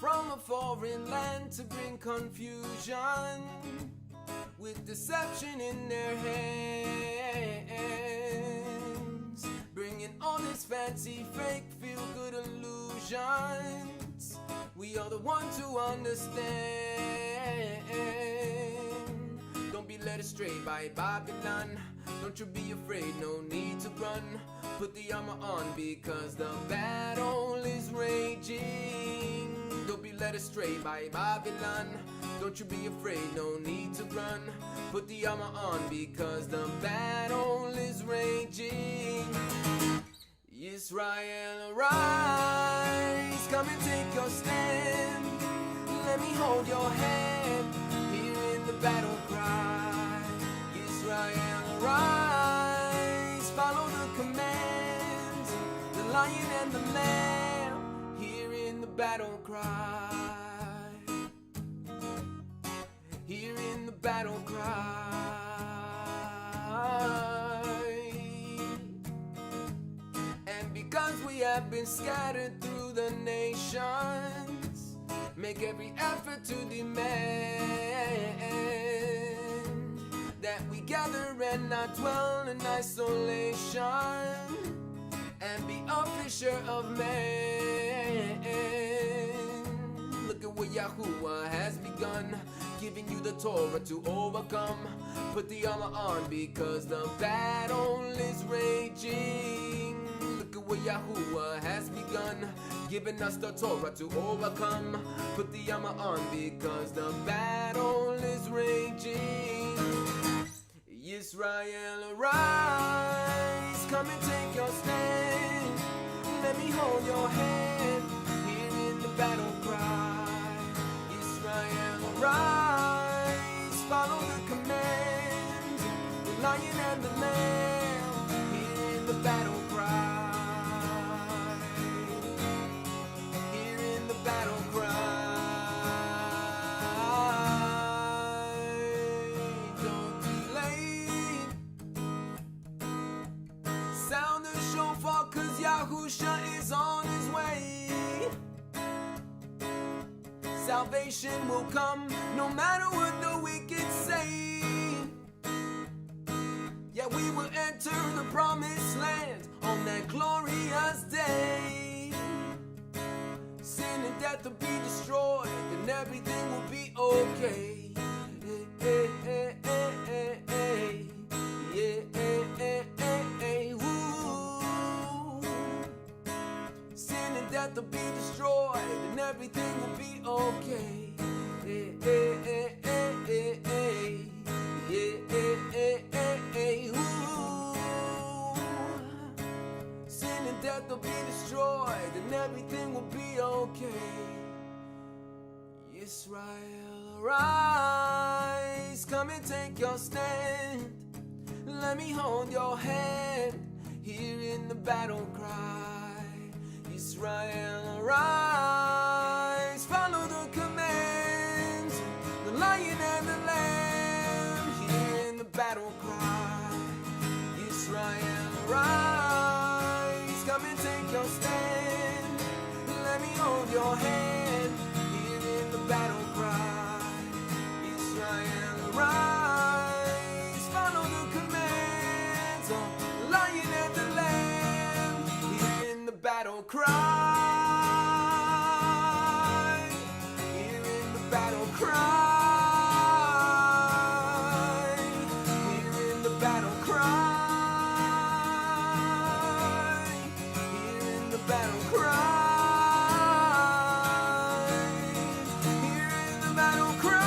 from a foreign land to bring confusion, with deception in their hands, bringing all this fancy, fake, feel-good illusions. We are the ones who understand. Don't be led astray by Babylon. Don't you be afraid, no need to run. Put the armor on because the battle is raging. Don't be led astray by Babylon. Don't you be afraid, no need to run. Put the armor on because the battle is raging. Israel, arise, come and take your stand. Let me hold your hand here in the battle cry. Israel, arise, follow the commands, the lion and the lamb here in the battle cry. Here in the battle cry. And because we have been scattered through the nations, make every effort to demand that we gather and not dwell in isolation, and be a fisher of men. Look at what Yahuwah has begun, giving you the Torah to overcome. Put the armor on because the battle is raging. Look at what Yahuwah has begun, giving us the Torah to overcome. Put the armor on because the battle is raging. Israel, arise, come and take your stand. Let me hold your hand here in the battle cry. Israel, arise, follow the commands, the lion and the lamb here in the battle cry. Here in the battle cry. Sound the shofar, cause Yahusha is on his way. Salvation will come no matter what the wicked say. Yeah, we will enter the promised land on that glorious day. Sin and death will be destroyed and everything will be okay. Hey, hey, hey, hey, hey, hey. Yeah, hey, hey, hey, hey. Sin and death will be destroyed and everything will be okay. Hey, hey, hey, hey, hey, hey. Yeah, hey, hey, hey, hey, ooh. Sin and death will be destroyed and everything will be okay. Israel, arise, come and take your stand. Let me hold your hand here in the battle cry. Israel, arise, follow the commands, the lion and the lamb here in the battle cry. Israel, arise, come and take your stand. Let me hold your hand here in the battle cry. Israel, arise, follow the commands of the lion and the lamb here in the battle cry. Here in the battle cry. Here in the battle cry. Here in the battle cry. Here in the battle cry.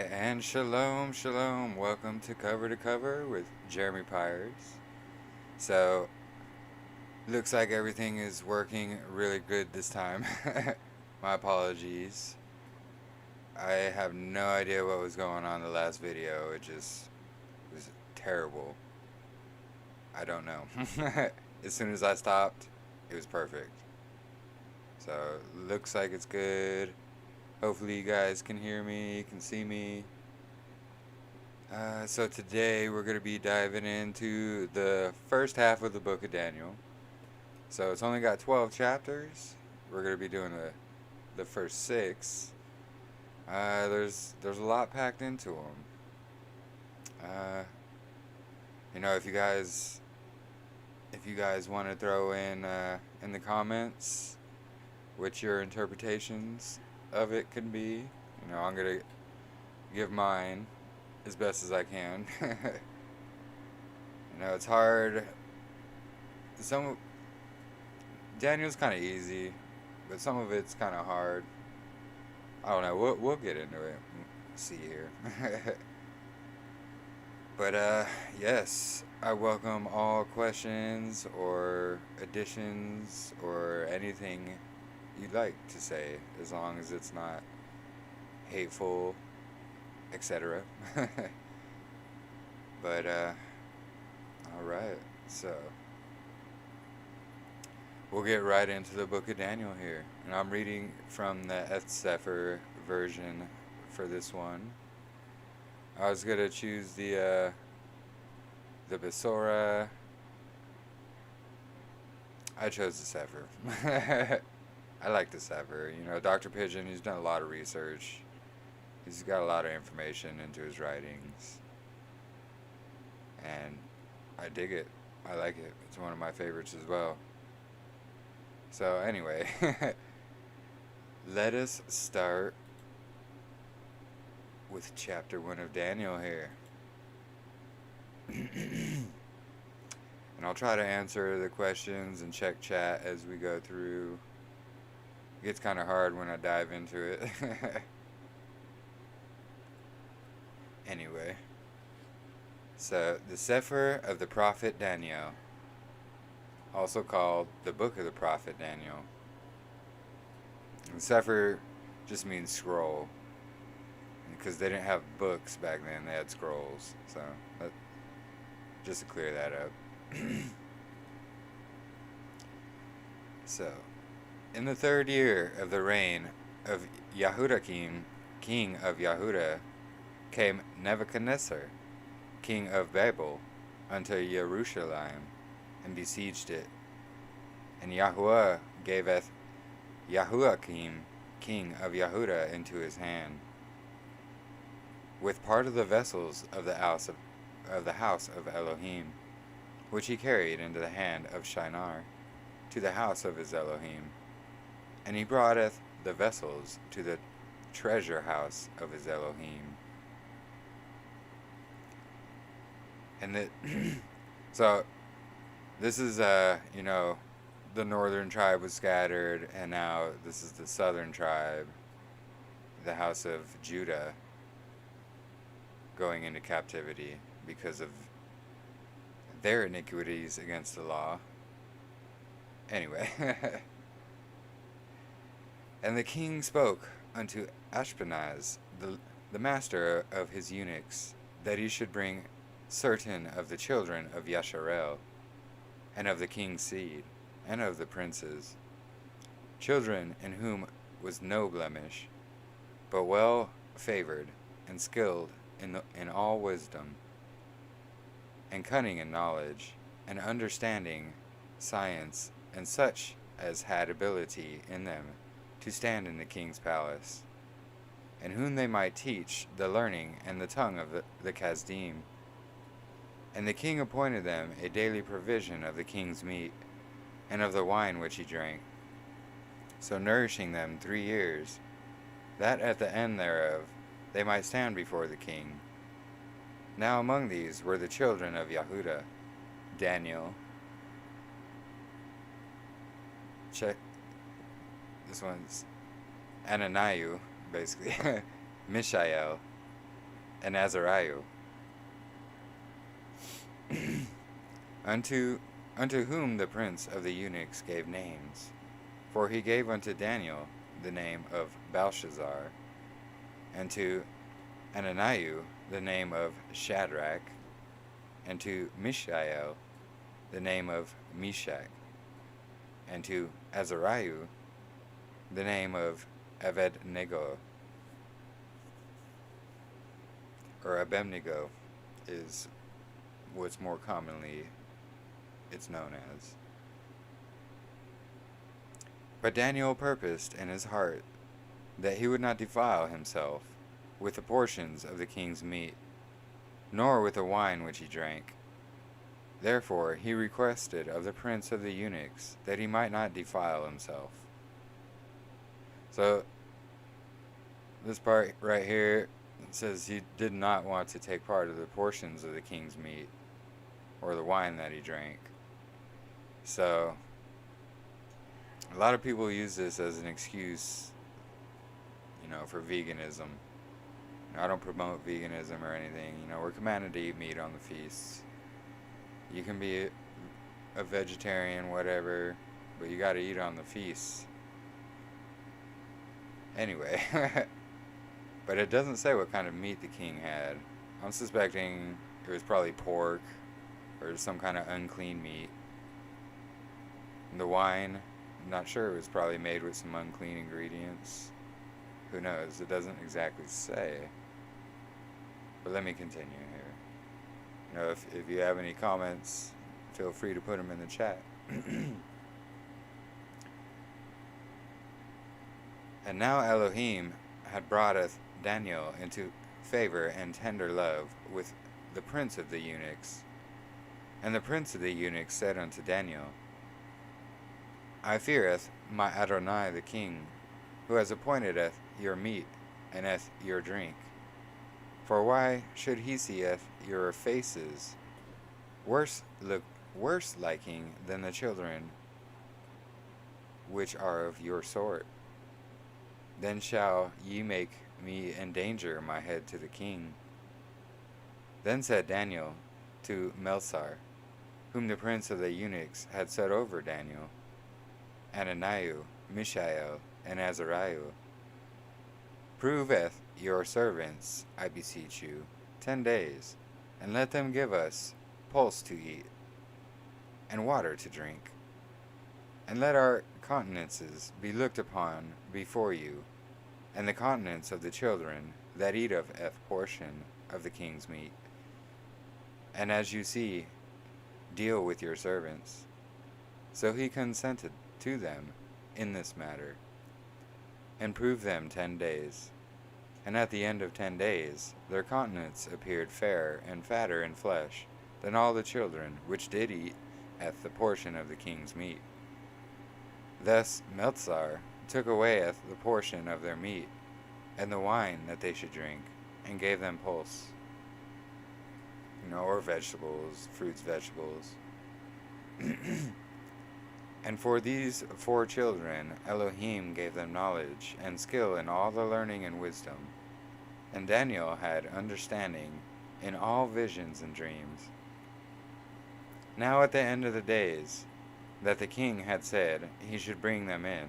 Alright, and shalom, shalom. Welcome to Cover with Jeremy Pyers. So, looks like everything is working really good this time. My apologies. I have no idea what was going on in the last video. It just was terrible. I don't know. As soon as I stopped, it was perfect. So, looks like it's good. Hopefully you guys can hear me, can see me. So today we're going to be diving into the first half of the book of Daniel. So it's only got 12 chapters. We're going to be doing the first 6. There's a lot packed into them. If you guys want to throw in the comments what your interpretations of it can be, I'm going to give mine as best as I can. It's hard. Daniel's kind of easy, but some of it's kind of hard. I don't know. We'll get into it. See here. But yes, I welcome all questions or additions or anything you'd like to say, as long as it's not hateful, etc. But alright, so we'll get right into the book of Daniel here, and I'm reading from the Sefer version for this one. I was gonna choose the Besora. I chose the Sefer. I like the Sefer. Dr. Pigeon, he's done a lot of research. He's got a lot of information into his writings. And I dig it. I like it. It's one of my favorites as well. So anyway, let us start with chapter 1 of Daniel here. And I'll try to answer the questions and check chat as we go through. It gets kind of hard when I dive into it. Anyway, so the Sefer of the Prophet Daniel, also called the Book of the Prophet Daniel. And Sefer just means scroll, because they didn't have books back then, they had scrolls. So, just to clear that up. So, in the 3rd year of the reign of Yahudakim, king of Yahudah, came Nebuchadnezzar, king of Babel, unto Jerusalem, and besieged it. And Yahuwah gaveth Yahuakim, king of Yahudah, into his hand, with part of the vessels of the house of Elohim, which he carried into the hand of Shinar, to the house of his Elohim. And he broughteth the vessels to the treasure house of his Elohim. And so this is, the northern tribe was scattered, and now this is the southern tribe, the house of Judah, going into captivity because of their iniquities against the law. Anyway. And the king spoke unto Ashpenaz, the master of his eunuchs, that he should bring certain of the children of Yasharel, and of the king's seed, and of the princes, children in whom was no blemish, but well favored, and skilled in all wisdom, and cunning in knowledge, and understanding science, and such as had ability in them to stand in the king's palace, and whom they might teach the learning and the tongue of the Chasdim. And the king appointed them a daily provision of the king's meat, and of the wine which he drank, so nourishing them 3 years, that at the end thereof they might stand before the king. Now among these were the children of Yahudah, Daniel. Check. This one's Ananiah, basically. Mishael, and Azariah, unto whom the prince of the eunuchs gave names. For he gave unto Daniel the name of Belshazzar, and to Ananiah the name of Shadrach, and to Mishael the name of Meshach, and to Azariah the name of Abednego, or Abednego is what's more commonly it's known as. But Daniel purposed in his heart that he would not defile himself with the portions of the king's meat, nor with the wine which he drank. Therefore he requested of the prince of the eunuchs that he might not defile himself. So this part right here says he did not want to take part of the portions of the king's meat or the wine that he drank. So a lot of people use this as an excuse, for veganism. I don't promote veganism or anything. We're commanded to eat meat on the feasts. You can be a vegetarian, whatever, but you got to eat on the feasts. Anyway, but it doesn't say what kind of meat the king had. I'm suspecting it was probably pork or some kind of unclean meat. And the wine, I'm not sure, it was probably made with some unclean ingredients. Who knows? It doesn't exactly say. But let me continue here. If you have any comments, feel free to put them in the chat. And now Elohim had broughteth Daniel into favor and tender love with the prince of the eunuchs. And the prince of the eunuchs said unto Daniel, I feareth my Adonai the king, who has appointedeth your meat and eth your drink. For why should he seeth your faces worse liking than the children which are of your sort? Then shall ye make me endanger my head to the king. Then said Daniel to Melzar, whom the prince of the eunuchs had set over Daniel, Ananiah, Mishael, and Azariah, Proveth your servants, I beseech you, 10 days, and let them give us pulse to eat, and water to drink. And let our countenances be looked upon before you, and the countenance of the children that eat of a portion of the king's meat. And as you see, deal with your servants. So he consented to them in this matter, and proved them 10 days. And at the end of 10 days, their countenance appeared fair and fatter in flesh than all the children which did eat at the portion of the king's meat. Thus Melzar took away the portion of their meat, and the wine that they should drink, and gave them pulse, or vegetables, fruits, vegetables. And for these 4 children Elohim gave them knowledge and skill in all the learning and wisdom. And Daniel had understanding in all visions and dreams. Now at the end of the days that the king had said he should bring them in,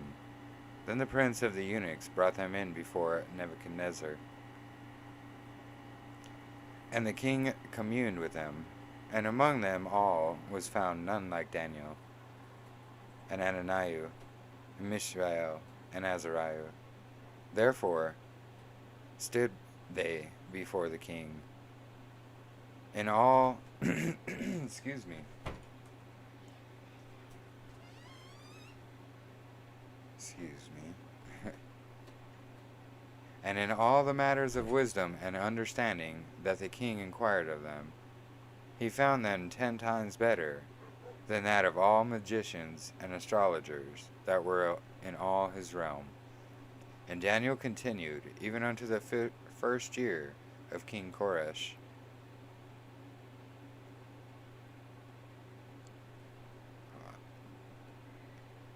then the prince of the eunuchs brought them in before Nebuchadnezzar. And the king communed with them, and among them all was found none like Daniel, and Ananiah, and Mishael, and Azariah. Therefore stood they before the king. In all, excuse me. And in all the matters of wisdom and understanding that the king inquired of them, he found them 10 times better than that of all magicians and astrologers that were in all his realm. And Daniel continued even unto the first year of King Koresh.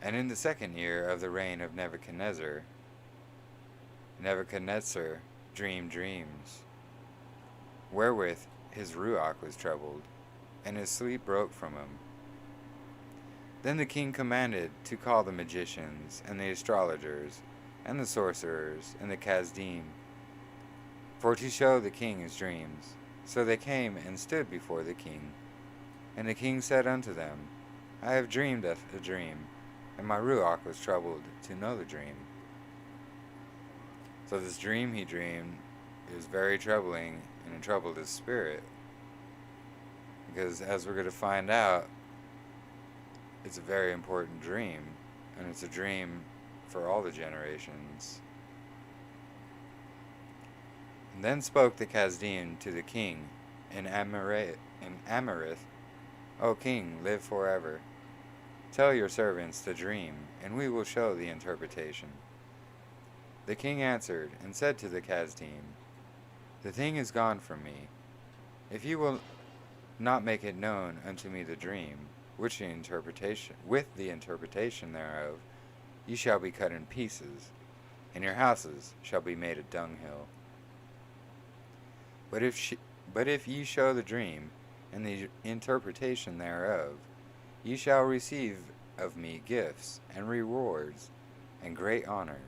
And in the 2nd year of the reign of Nebuchadnezzar, Nebuchadnezzar dreamed dreams. wherewith his ruach was troubled, and his sleep broke from him. Then the king commanded to call the magicians, and the astrologers, and the sorcerers, and the Kasdim, for to show the king his dreams. So they came and stood before the king. And the king said unto them, I have dreamed a dream, and my ruach was troubled to know the dream. So this dream he dreamed is very troubling, and it troubled his spirit. Because as we're going to find out, it's a very important dream, and it's a dream for all the generations. And then spoke the Kasdim to the king in Amorith, O king, live forever. Tell your servants the dream, and we will show the interpretation. The king answered and said to the Kasdim, The thing is gone from me. If you will not make it known unto me the dream, with the interpretation thereof, ye shall be cut in pieces, and your houses shall be made a dunghill. But if ye show the dream, and the interpretation thereof, ye shall receive of me gifts, and rewards, and great honor.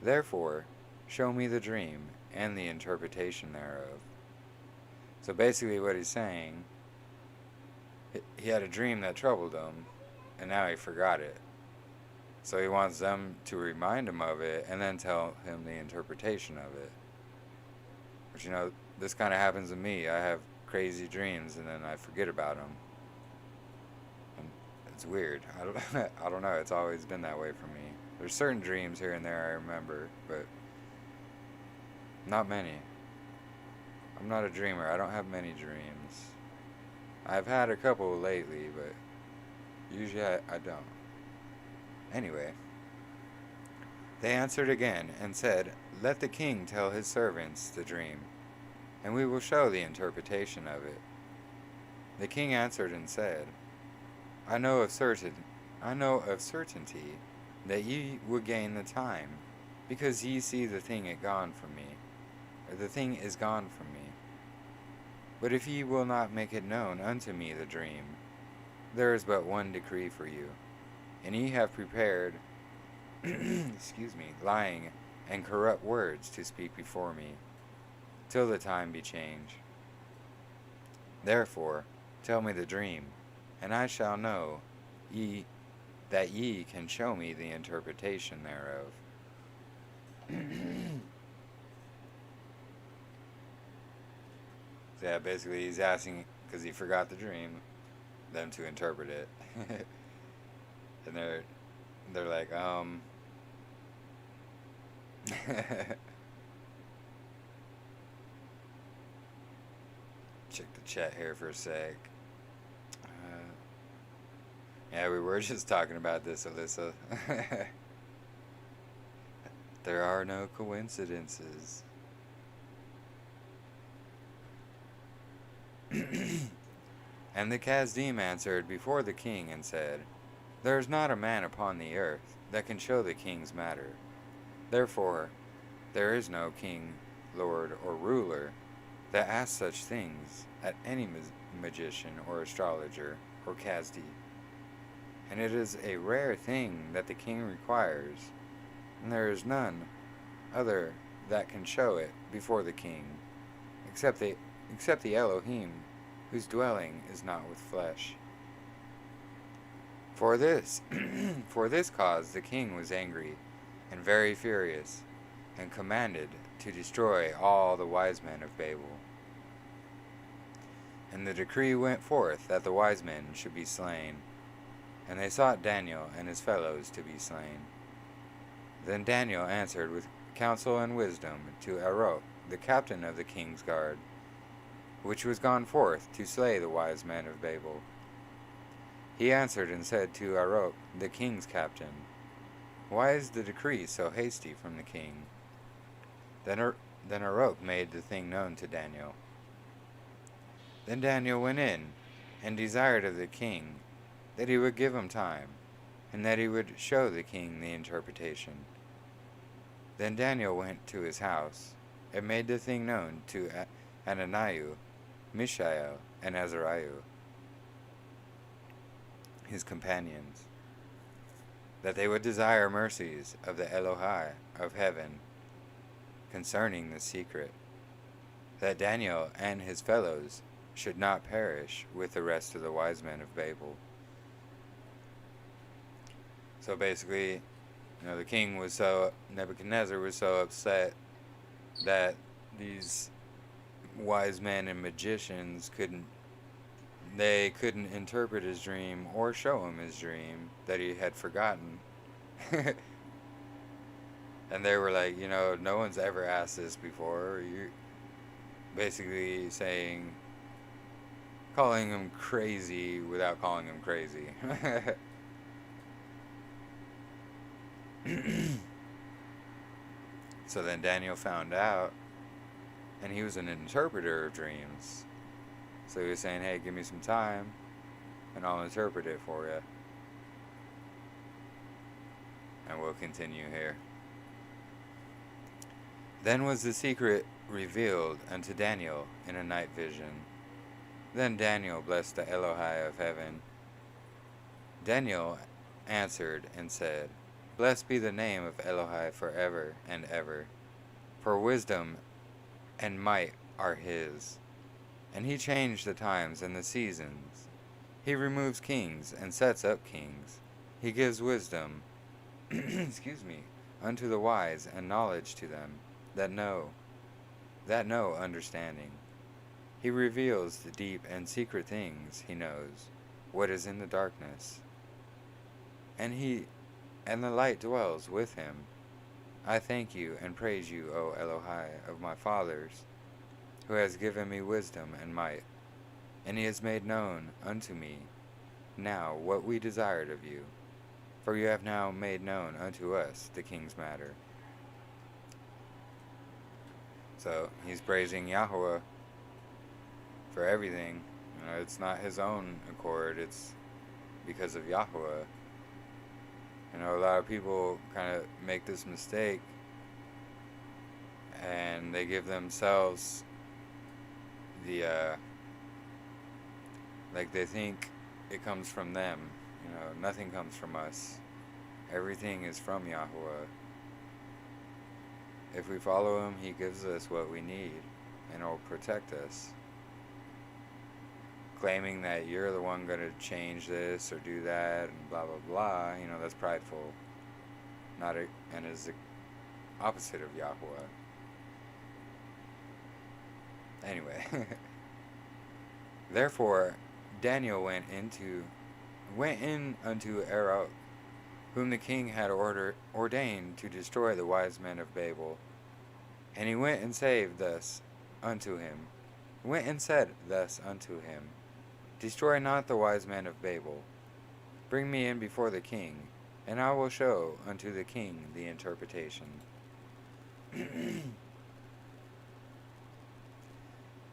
Therefore, show me the dream, and the interpretation thereof. So basically what he's saying, he had a dream that troubled him, and now he forgot it. So he wants them to remind him of it, and then tell him the interpretation of it. But this kind of happens to me. I have crazy dreams, and then I forget about them. And it's weird. I don't know. It's always been that way for me. There's certain dreams here and there I remember, but not many. I'm not a dreamer. I don't have many dreams. I've had a couple lately, but usually I don't. Anyway, they answered again and said, Let the king tell his servants the dream, and we will show the interpretation of it. The king answered and said, I know of certainty that ye will gain the time, because ye see the thing is gone from me. But if ye will not make it known unto me the dream, there is but one decree for you, and ye have prepared lying and corrupt words to speak before me, till the time be changed. Therefore, tell me the dream, and I shall know that ye can show me the interpretation thereof. So yeah, basically he's asking, because he forgot the dream, them to interpret it. And they're like, check the chat here for a sec. Yeah, we were just talking about this, Alyssa. There are no coincidences. And the Kasdim answered before the king and said, There is not a man upon the earth that can show the king's matter. Therefore, there is no king, lord, or ruler that asks such things at any magician or astrologer or Kasdi. And it is a rare thing that the king requires, and there is none other that can show it before the king, except the Elohim, whose dwelling is not with flesh. For this cause the king was angry and very furious, and commanded to destroy all the wise men of Babel. And the decree went forth that the wise men should be slain, and they sought Daniel and his fellows to be slain. Then Daniel answered with counsel and wisdom to Arok, the captain of the king's guard, which was gone forth to slay the wise men of Babel. He answered and said to Arok, the king's captain, Why is the decree so hasty from the king? Then Arok made the thing known to Daniel. Then Daniel went in and desired of the king that he would give him time, and that he would show the king the interpretation. Then Daniel went to his house, and made the thing known to Ananiah, Mishael, and Azariah, his companions, that they would desire mercies of the Elohai of heaven concerning the secret, that Daniel and his fellows should not perish with the rest of the wise men of Babel. So basically, the king was Nebuchadnezzar was so upset that these wise men and magicians couldn't interpret his dream or show him his dream that he had forgotten. And they were like, no one's ever asked this before. You're basically calling him crazy without calling him crazy. So then Daniel found out, and he was an interpreter of dreams. So he was saying, hey, give me some time, and I'll interpret it for you. And we'll continue here. Then was the secret revealed unto Daniel in a night vision. Then Daniel blessed the Elohai of heaven. Daniel answered and said, Blessed be the name of Elohai forever and ever, for wisdom and might are his. And he changed the times and the seasons. He removes kings and sets up kings. He gives wisdom unto the wise, and knowledge to them that know understanding. He reveals the deep and secret things. He knows what is in the darkness. And the light dwells with him. I thank you and praise you, O Elohai of my fathers, who has given me wisdom and might, and he has made known unto me now what we desired of you, for you have now made known unto us the king's matter. So he's praising Yahweh for everything. It's not his own accord, it's because of Yahweh. A lot of people kind of make this mistake, and they give themselves the, they think it comes from them. Nothing comes from us. Everything is from Yahweh. If we follow him, he gives us what we need, and he'll protect us. Claiming that you're the one going to change this or do that and blah blah blah, that's prideful. And is the opposite of Yahweh. Anyway, therefore Daniel went in unto Arok, whom the king had ordained to destroy the wise men of Babel, and he went and said thus unto him, Destroy not the wise men of Babel. Bring me in before the king, and I will show unto the king the interpretation. Then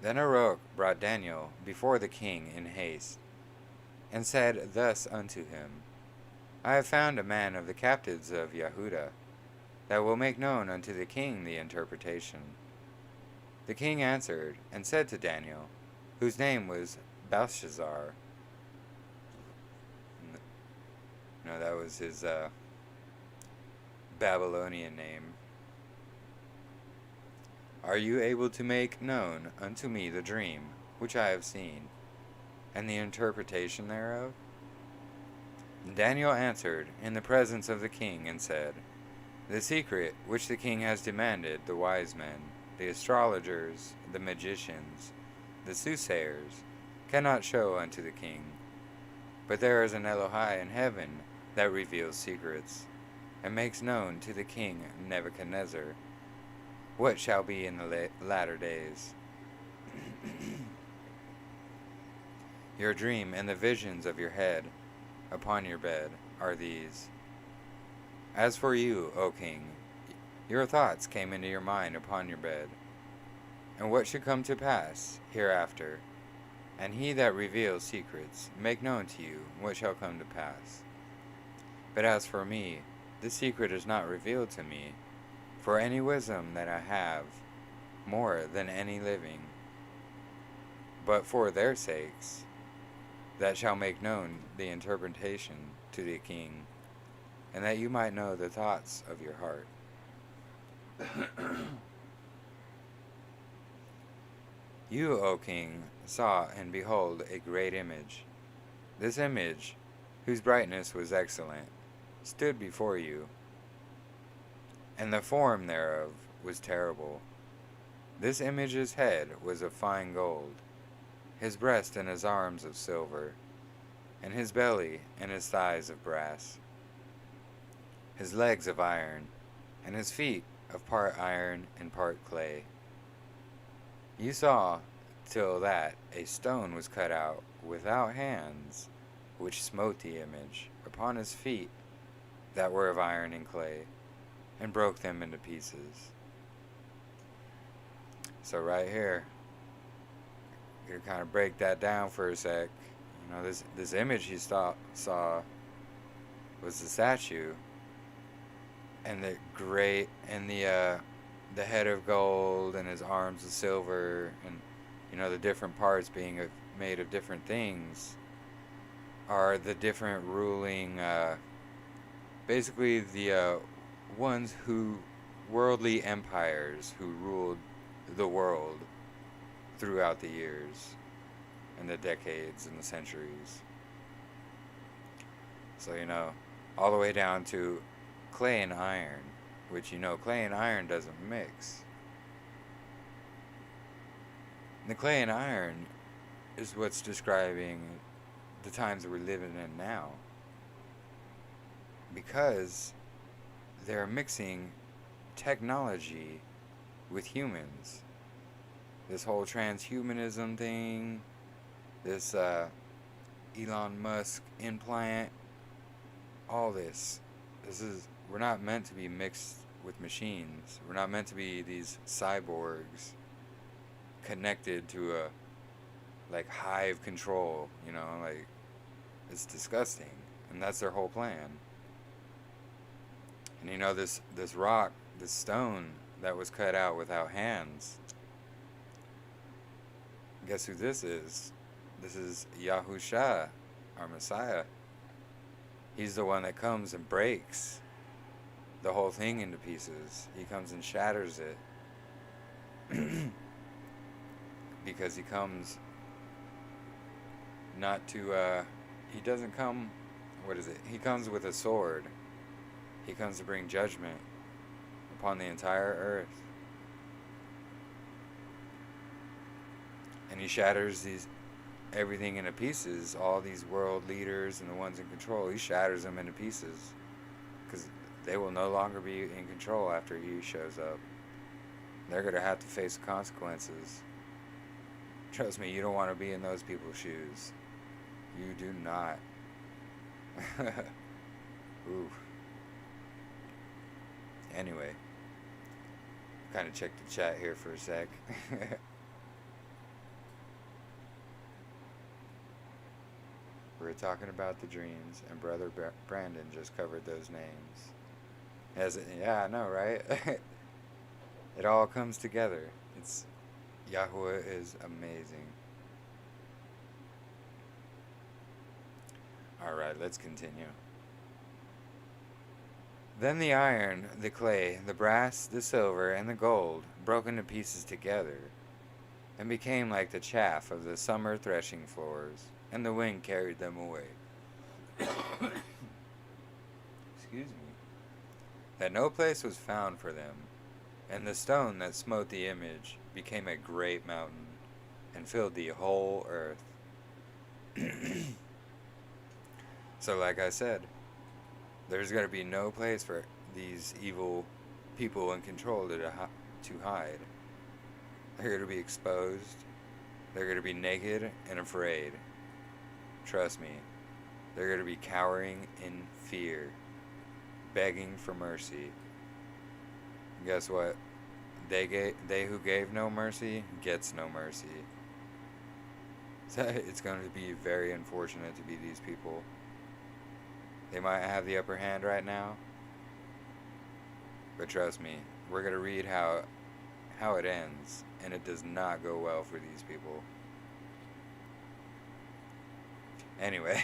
Arok brought Daniel before the king in haste, and said thus unto him, I have found a man of the captives of Yehuda, that will make known unto the king the interpretation. The king answered and said to Daniel, whose name was Belshazzar. That was his Babylonian name. Are you able to make known unto me the dream which I have seen, and the interpretation thereof? Daniel answered in the presence of the king and said, The secret which the king has demanded, the wise men, the astrologers, the magicians, the soothsayers, cannot show unto the king. But there is an Elohai in heaven that reveals secrets, and makes known to the king Nebuchadnezzar what shall be in the latter days. Your dream and the visions of your head upon your bed are these. As for you, O king, your thoughts came into your mind upon your bed, and what should come to pass hereafter, and he that reveals secrets make known to you what shall come to pass. But as for me, the secret is not revealed to me, for any wisdom that I have, more than any living, but for their sakes, that shall make known the interpretation to the king, and that you might know the thoughts of your heart. You, O king, saw, and behold, a great image. This image, whose brightness was excellent, stood before you, and the form thereof was terrible. This image's head was of fine gold, his breast and his arms of silver, and his belly and his thighs of brass, his legs of iron, and his feet of part iron and part clay. You saw till that a stone was cut out without hands, which smote the image upon his feet that were of iron and clay, and broke them into pieces. So right here, you kind of break that down for a sec. You know, this image he saw was the statue, and the head of gold, and his arms of silver, and the different parts being made of different things are the different ruling, basically the ones who worldly empires who ruled the world throughout the years and the decades and the centuries. So all the way down to clay and iron, which clay and iron doesn't mix. And the clay and iron is what's describing the times that we're living in now, because they're mixing technology with humans. This whole transhumanism thing, this Elon Musk implant, all this is, we're not meant to be mixed with machines. We're not meant to be these cyborgs connected to a hive control, it's disgusting. And that's their whole plan. And this rock, this stone that was cut out without hands, guess who this is? This is Yahusha, our Messiah. He's the one that comes and breaks the whole thing into pieces. He comes and shatters it. Because he comes not to, he doesn't come, he comes with a sword. He comes to bring judgment upon the entire earth. And he shatters everything into pieces, all these world leaders and the ones in control. He shatters them into pieces, because they will no longer be in control after he shows up. They're going to have to face the consequences. Trust me, you don't want to be in those people's shoes. You do not. Ooh. Anyway, kind of check the chat here for a sec. We're talking about the dreams, and Brother Brandon just covered those names. Yeah, I know, right? It all comes together. Yahweh is amazing. Alright, let's continue. Then the iron, the clay, the brass, the silver, and the gold broke into pieces together, and became like the chaff of the summer threshing floors, and the wind carried them away. Excuse me. That no place was found for them, and the stone that smote the image became a great mountain, and filled the whole earth. So like I said, there's going to be no place for these evil people in control to hide. They're going to be exposed. They're going to be naked and afraid. Trust me, they're going to be cowering in fear, begging for mercy. And guess what? They who gave no mercy gets no mercy. So it's going to be very unfortunate to be these people. They might have the upper hand right now, but trust me, we're going to read how it ends, and it does not go well for these people. Anyway,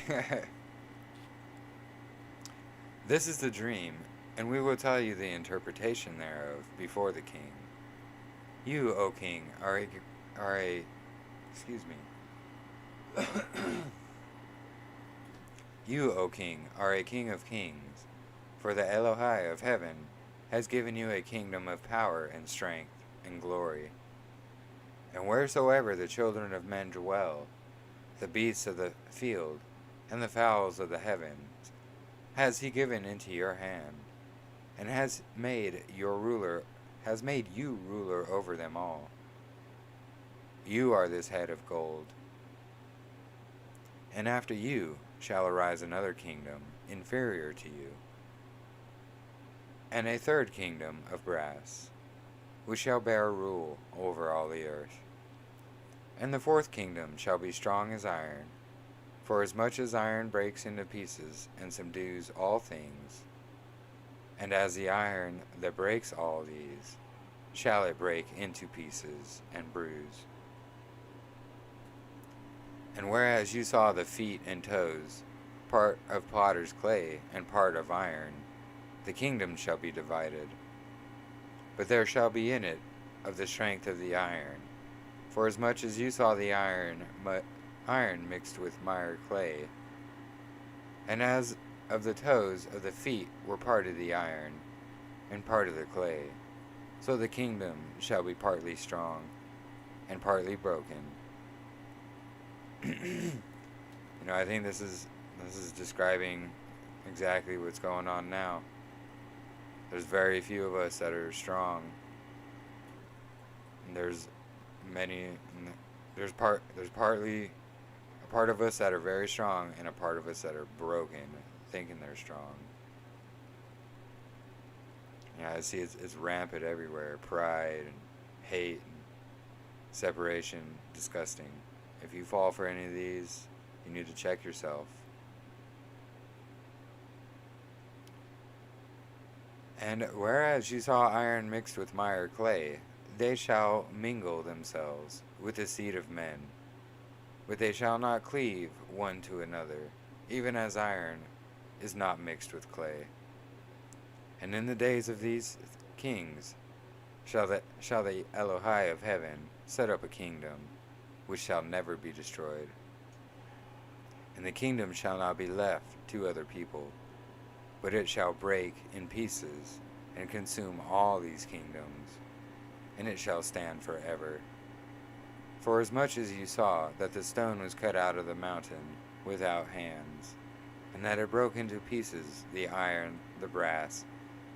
this is the dream, and we will tell you the interpretation thereof before the king. You, O king, are a excuse me. You, O king, are a king of kings, for the Elohai of heaven has given you a kingdom of power and strength and glory. And wheresoever the children of men dwell, the beasts of the field and the fowls of the heavens has he given into your hand, and has made you ruler over them all. You are this head of gold. And after you shall arise another kingdom inferior to you, and a third kingdom of brass, which shall bear rule over all the earth. And the fourth kingdom shall be strong as iron, for as much as iron breaks into pieces and subdues all things, and as the iron that breaks all these, shall it break into pieces and bruise. And whereas you saw the feet and toes, part of potter's clay and part of iron, the kingdom shall be divided. But there shall be in it of the strength of the iron, for as much as you saw the iron mixed with mire clay, and as of the toes of the feet were part of the iron, and part of the clay, so the kingdom shall be partly strong, and partly broken. I think this is describing exactly what's going on now. There's very few of us that are strong. And there's partly a part of us that are very strong and a part of us that are broken, thinking they're strong. I see it's rampant everywhere. Pride and hate and separation, disgusting. If you fall for any of these, you need to check yourself. And whereas you saw iron mixed with mire clay, they shall mingle themselves with the seed of men, but they shall not cleave one to another, even as iron is not mixed with clay. And in the days of these kings shall the Elohai of heaven set up a kingdom, which shall never be destroyed. And the kingdom shall not be left to other people, but it shall break in pieces and consume all these kingdoms, and it shall stand forever. For as much as you saw that the stone was cut out of the mountain without hands, and that it broke into pieces the iron, the brass,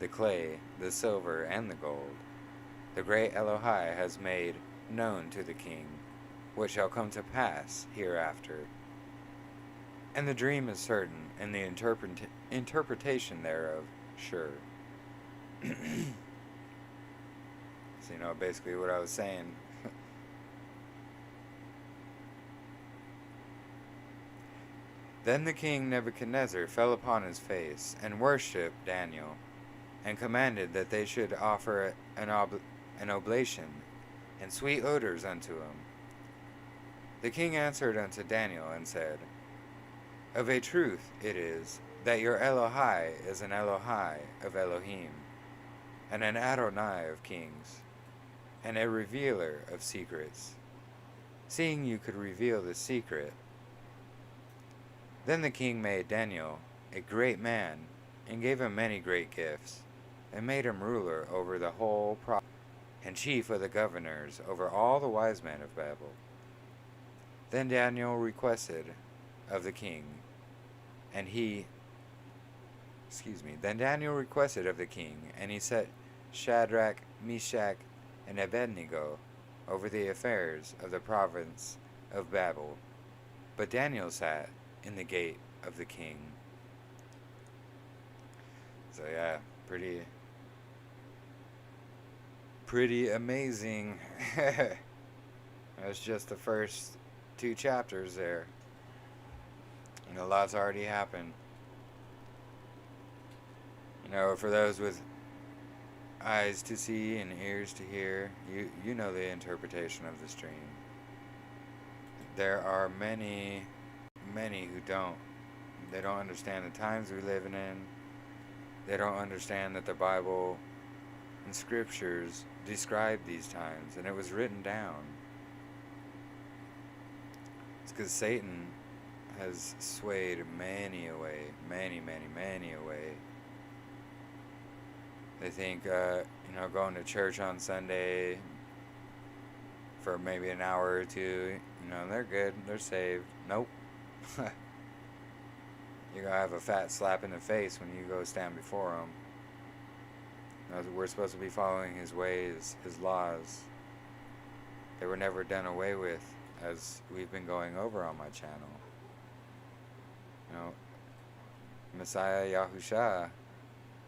the clay, the silver, and the gold, the great Elohai has made known to the king what shall come to pass hereafter. And the dream is certain, and the interpretation thereof sure. So, basically what I was saying. Then the king Nebuchadnezzar fell upon his face, and worshipped Daniel, and commanded that they should offer an oblation and sweet odors unto him. The king answered unto Daniel, and said, Of a truth it is, that your Elohai is an Elohai of Elohim, and an Adonai of kings, and a revealer of secrets, seeing you could reveal the secret. Then the king made Daniel a great man, and gave him many great gifts, and made him ruler over the whole province, and chief of the governors over all the wise men of Babel. Then Daniel requested of the king, Then Daniel requested of the king, and he set Shadrach, Meshach, and Abednego over the affairs of the province of Babel. But Daniel sat in the gate of the king. So yeah, pretty amazing. That's just the first 2 chapters there. A lot's already happened. For those with eyes to see and ears to hear, you know the interpretation of this dream. There are many many who don't. They don't understand the times we're living in. They don't understand that the Bible and scriptures describe these times, and it was written down. It's because Satan has swayed many away, many away. They think, going to church on Sunday for maybe an hour or two, they're good, they're saved. Nope. You're going to have a fat slap in the face when you go stand before him. We're supposed to be following his ways, his laws. They were never done away with, as we've been going over on my channel. Messiah Yahusha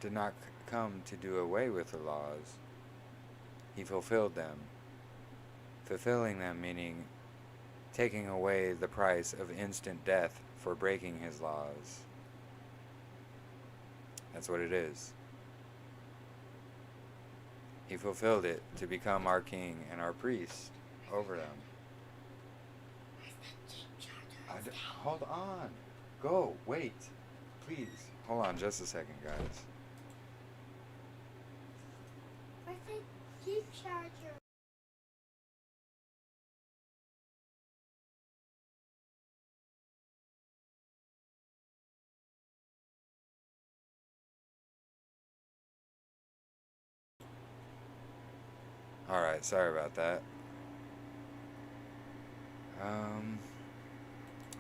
did not come to do away with the laws. He fulfilled them. Fulfilling them meaning taking away the price of instant death for breaking his laws. That's what it is. He fulfilled it to become our king and our priest over them. Hold on. Go. Wait. Please. Hold on just a second, guys. Where's the Jeep charger? Alright, sorry about that.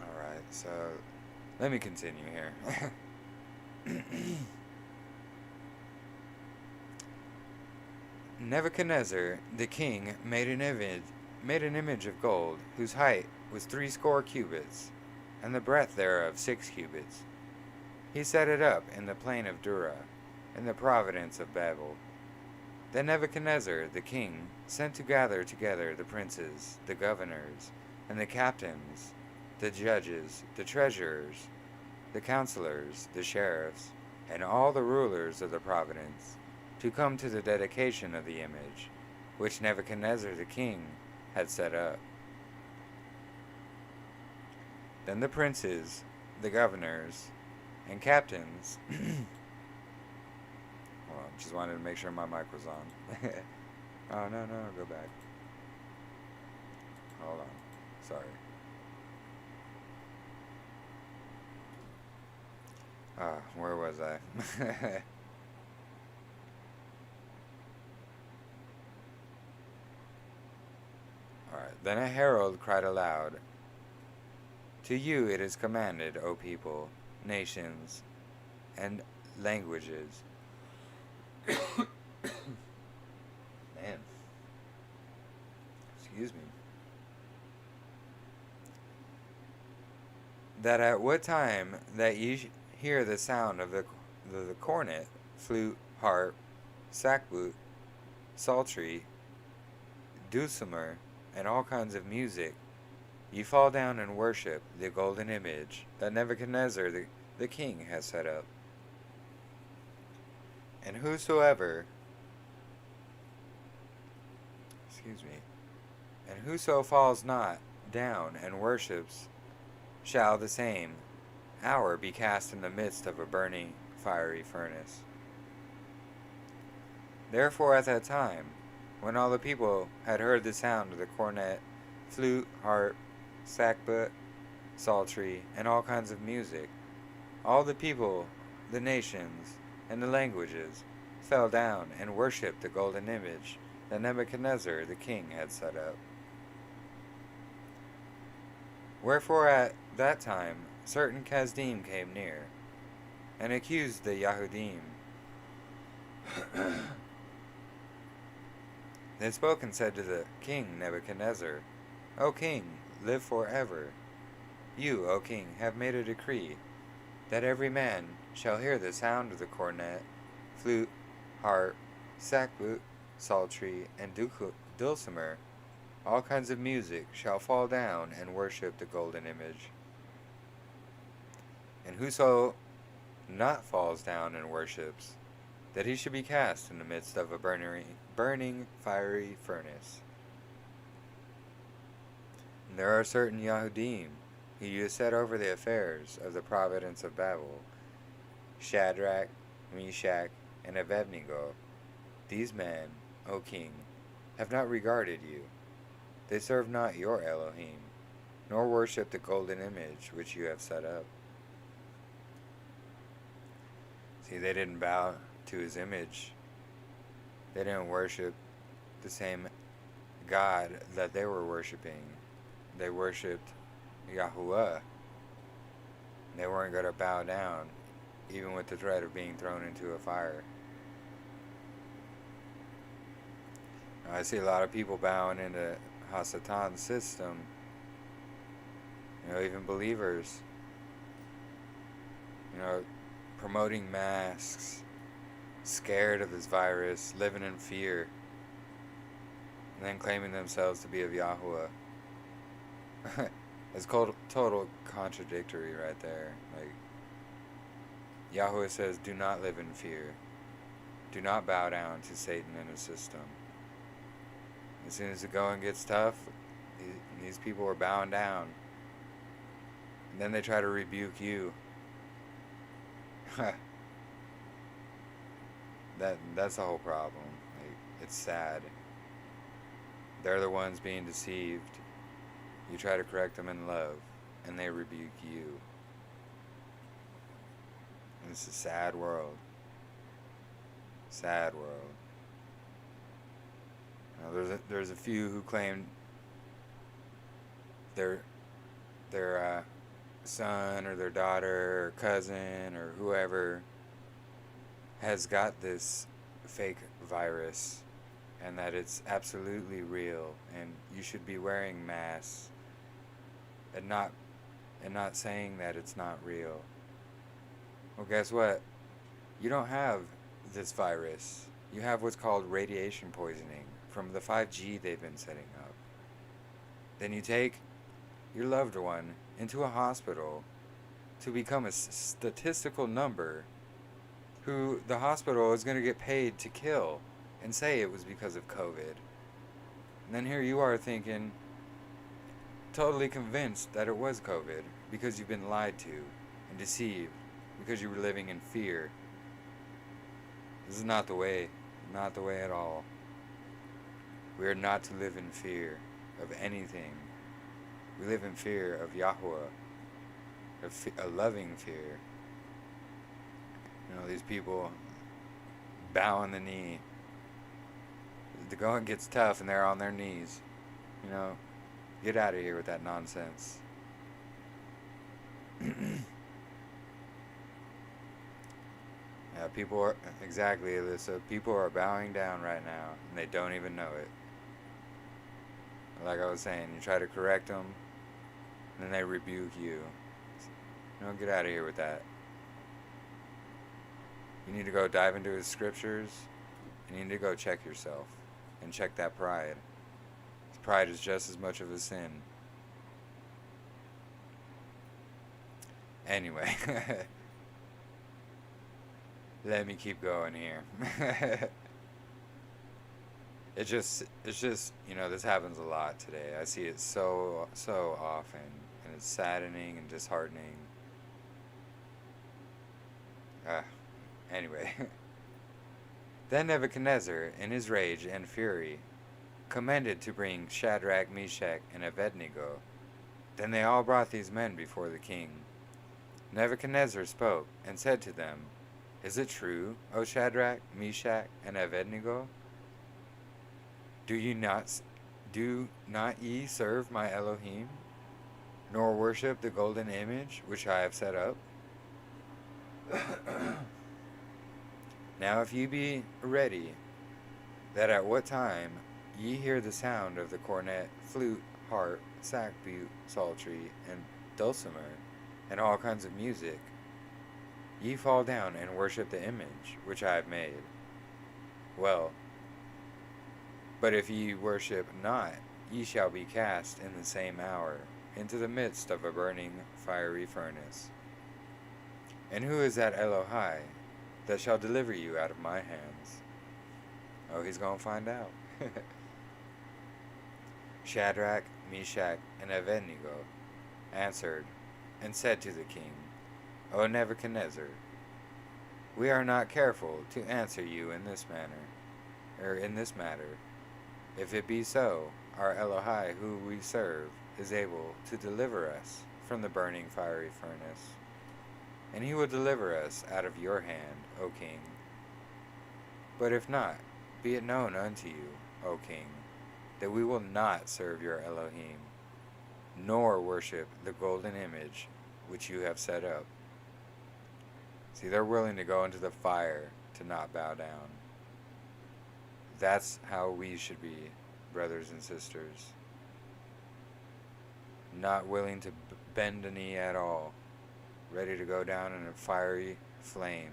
Alright, so let me continue here. Nebuchadnezzar the king made an image of gold, whose height was 60 cubits, and the breadth thereof 6 cubits. He set it up in the plain of Dura, in the province of Babel. Then Nebuchadnezzar the king sent to gather together the princes, the governors, and the captains, the judges, the treasurers, the counselors, the sheriffs, and all the rulers of the province, to come to the dedication of the image, which Nebuchadnezzar the king had set up. Then the princes, the governors, and captains hold on, just wanted to make sure my mic was on. Oh, no, go back. Hold on. Sorry. Where was I? Alright, then a herald cried aloud, "To you it is commanded, O people, nations, and languages." Man. Excuse me. That at what time that ye hear the sound of the cornet, flute, harp, sackbut, psaltery, dulcimer, and all kinds of music, ye fall down and worship the golden image that Nebuchadnezzar the king has set up. And whoso falls not down and worships shall the same hour be cast in the midst of a burning fiery furnace. Therefore at that time, when all the people had heard the sound of the cornet, flute, harp, sackbut, psaltery, and all kinds of music, all the people, the nations, and the languages fell down and worshipped the golden image that Nebuchadnezzar the king had set up. Wherefore at that time certain Chasdim came near, and accused the Yahudim. They spoke and said to the king Nebuchadnezzar, O king, live forever. You, O king, have made a decree that every man shall hear the sound of the cornet, flute, harp, sackbut, psaltery, and dulcimer, all kinds of music, shall fall down and worship the golden image. And whoso not falls down and worships, that he should be cast in the midst of a burning fiery furnace. And there are certain Yahudim He is set over the affairs of the province of Babel, Shadrach, Meshach, and Abednego. These men, O king, have not regarded you. They serve not your Elohim, nor worship the golden image which you have set up. See, they didn't bow to his image. They didn't worship the same God that they were worshiping. They worshipped Yahuwah. They weren't going to bow down, even with the threat of being thrown into a fire. Now, I see a lot of people bowing into Hasatan's system. Even believers. Promoting masks, scared of this virus, living in fear, and then claiming themselves to be of Yahuwah. It's called total contradictory right there. Like, Yahuwah says, do not live in fear. Do not bow down to Satan and his system. As soon as the going gets tough, these people are bowing down. And then they try to rebuke you. That's the whole problem. Like, it's sad. They're the ones being deceived. You try to correct them in love, and they rebuke you. And it's a sad world. Sad world. There's a few who claim their son or their daughter or cousin or whoever has got this fake virus, and that it's absolutely real, and you should be wearing masks and not saying that it's not real. Well, guess what? You don't have this virus. You have what's called radiation poisoning from the 5G they've been setting up. Then you take your loved one into a hospital to become a statistical number who the hospital is going to get paid to kill and say it was because of COVID. And then here you are thinking, totally convinced that it was COVID because you've been lied to and deceived because you were living in fear. This is not the way. Not the way at all. We are not to live in fear of anything. We live in fear of Yahuwah, a loving fear. These people bowing the knee. The going gets tough and they're on their knees. Get out of here with that nonsense. Yeah, people are, exactly, Alyssa, people are bowing down right now, and they don't even know it. Like I was saying, you try to correct them, and then they rebuke you. Get out of here with that. You need to go dive into his scriptures, and you need to go check yourself, and check that pride. Pride is just as much of a sin. Anyway. Let me keep going here. It's just, this happens a lot today. I see it so often, and it's saddening and disheartening. Anyway. Then Nebuchadnezzar, in his rage and fury, commanded to bring Shadrach, Meshach, and Abednego. Then they all brought these men before the king. Nebuchadnezzar spoke and said to them, Is it true, O Shadrach, Meshach, and Abednego? Do not ye serve my Elohim, nor worship the golden image which I have set up? Now if ye be ready, that at what time ye hear the sound of the cornet, flute, harp, sackbut, psaltery, and dulcimer, and all kinds of music, ye fall down and worship the image which I have made. Well, but if ye worship not, ye shall be cast in the same hour into the midst of a burning fiery furnace. And who is that Elohai that shall deliver you out of my hands? Oh, he's going to find out. Shadrach, Meshach, and Abednego, answered and said to the king, O Nebuchadnezzar, we are not careful to answer you in this matter. If it be so, our Elohai who we serve is able to deliver us from the burning fiery furnace, and he will deliver us out of your hand, O king. But if not, be it known unto you, O king, that we will not serve your Elohim, nor worship the golden image which you have set up. See, they're willing to go into the fire to not bow down. That's how we should be, brothers and sisters. Not willing to bend a knee at all, ready to go down in a fiery flame.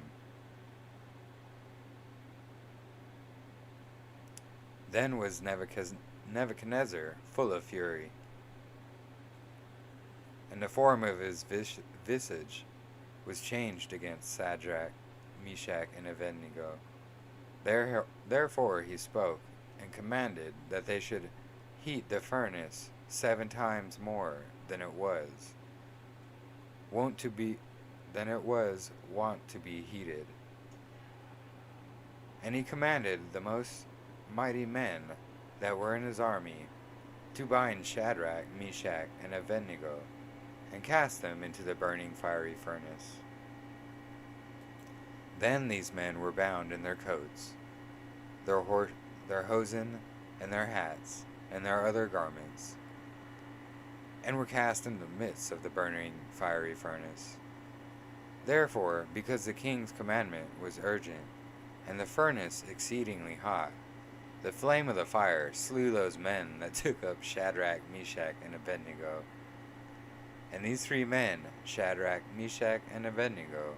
Then was Nebuchadnezzar full of fury, and the form of his visage was changed against Shadrach, Meshach, and Abednego. Therefore he spoke, and commanded that they should heat the furnace 7 times more than it was wont to be heated. And he commanded the most mighty men that were in his army to bind Shadrach, Meshach, and Abednego, and cast them into the burning fiery furnace. Then these men were bound in their coats, their hosen, and their hats, and their other garments, and were cast in the midst of the burning fiery furnace. Therefore, because the king's commandment was urgent, and the furnace exceedingly hot, the flame of the fire slew those men that took up Shadrach, Meshach, and Abednego. And these 3 men, Shadrach, Meshach, and Abednego,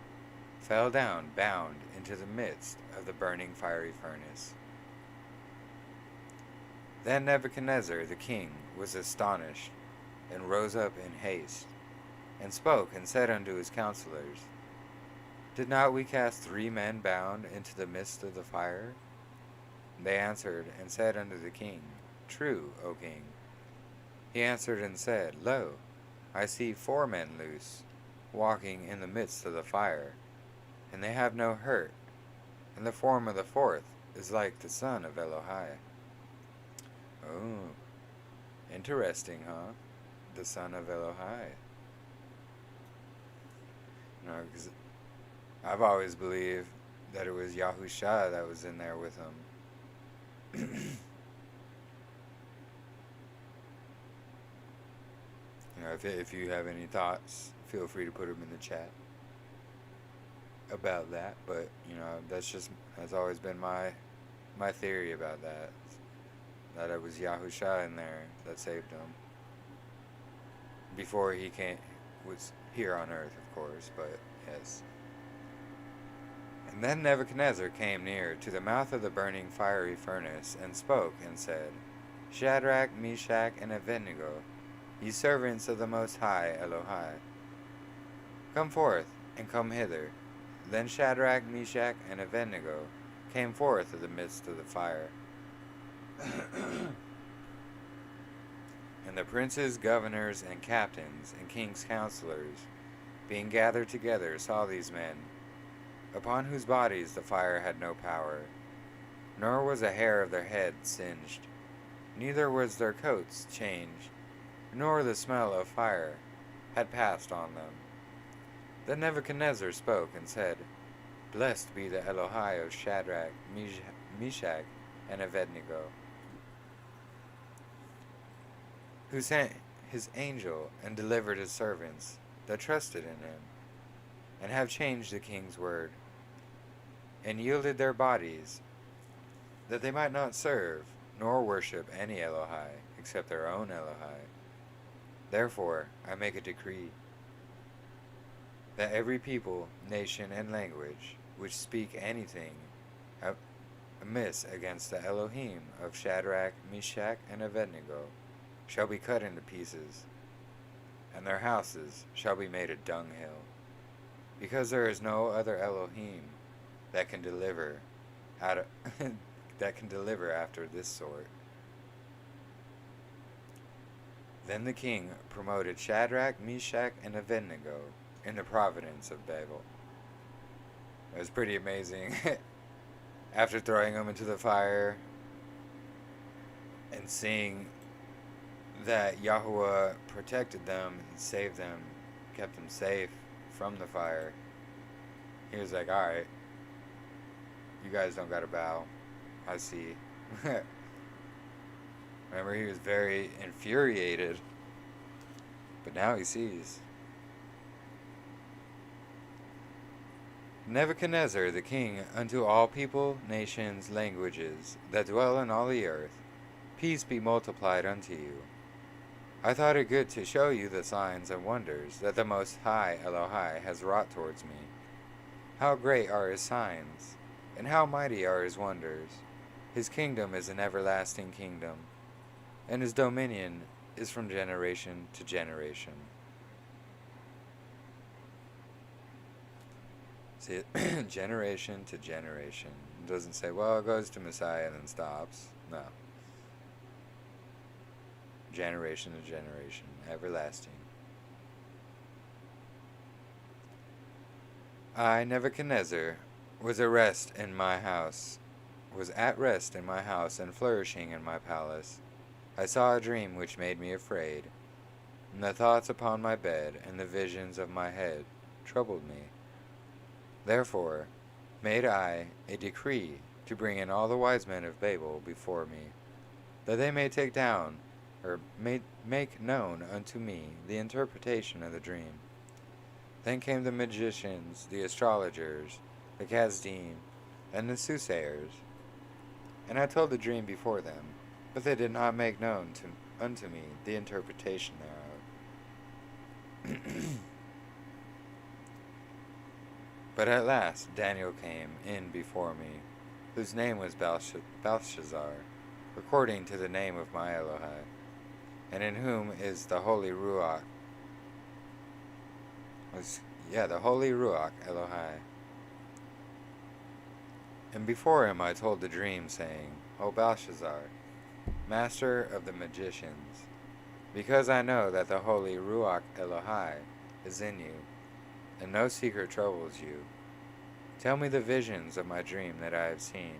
fell down bound into the midst of the burning fiery furnace. Then Nebuchadnezzar the king was astonished, and rose up in haste, and spoke and said unto his counselors, Did not we cast 3 men bound into the midst of the fire? They answered and said unto the king, True, O king. He answered and said, Lo, I see 4 men loose, walking in the midst of the fire, and they have no hurt, and the form of the 4th is like the son of Elohai. Oh, interesting, huh? The son of Elohai. No, because I've always believed that it was Yahusha that was in there with him. If you have any thoughts, feel free to put them in the chat about that. But that's always been my theory about that. That it was Yahusha in there that saved him before he was here on earth, of course. But yes. And then Nebuchadnezzar came near to the mouth of the burning fiery furnace, and spoke, and said, Shadrach, Meshach, and Abednego, ye servants of the Most High Elohai, come forth, and come hither. Then Shadrach, Meshach, and Abednego came forth of the midst of the fire. And the princes, governors, and captains, and king's counselors, being gathered together, saw these men, upon whose bodies the fire had no power, nor was a hair of their head singed, neither was their coats changed, nor the smell of fire had passed on them. Then Nebuchadnezzar spoke and said, Blessed be the Elohai of Shadrach, Meshach, and Abednego, who sent his angel and delivered his servants that trusted in him, and have changed the king's word, and yielded their bodies, that they might not serve nor worship any Elohai except their own Elohai. Therefore I make a decree, that every people, nation, and language which speak anything amiss against the Elohim of Shadrach, Meshach, and Abednego shall be cut into pieces, and their houses shall be made a dunghill, because there is no other Elohim that can deliver after this sort. Then the king promoted Shadrach, Meshach, and Abednego in the province of Babel. It was pretty amazing. After throwing them into the fire and seeing that Yahweh protected them and saved them, kept them safe from the fire, he was like, alright, you guys don't gotta bow. I see. Remember, he was very infuriated, but now he sees. Nebuchadnezzar the king, unto all people, nations, languages, that dwell in all the earth, peace be multiplied unto you. I thought it good to show you the signs and wonders that the Most High Elohai has wrought towards me. How great are his signs, and how mighty are his wonders. His kingdom is an everlasting kingdom, and his dominion is from generation to generation. See, generation to generation. It doesn't say, well, it goes to Messiah and then stops. No. Generation to generation. Everlasting. I, Nebuchadnezzar, was at rest in my house and flourishing in my palace. I saw a dream which made me afraid, and the thoughts upon my bed and the visions of my head troubled me. Therefore made I a decree to bring in all the wise men of Babel before me, that they may take down, or make known unto me the interpretation of the dream. Then came the magicians, the astrologers, the Chaldean, and the soothsayers, and I told the dream before them, but they did not make known unto me the interpretation thereof. But at last Daniel came in before me, whose name was Belshazzar, according to the name of my Elohai, and in whom is the Holy Ruach. The Holy Ruach Elohai. And before him I told the dream, saying, O Belshazzar, master of the magicians, because I know that the Holy Ruach Elohai is in you, and no secret troubles you, tell me the visions of my dream that I have seen,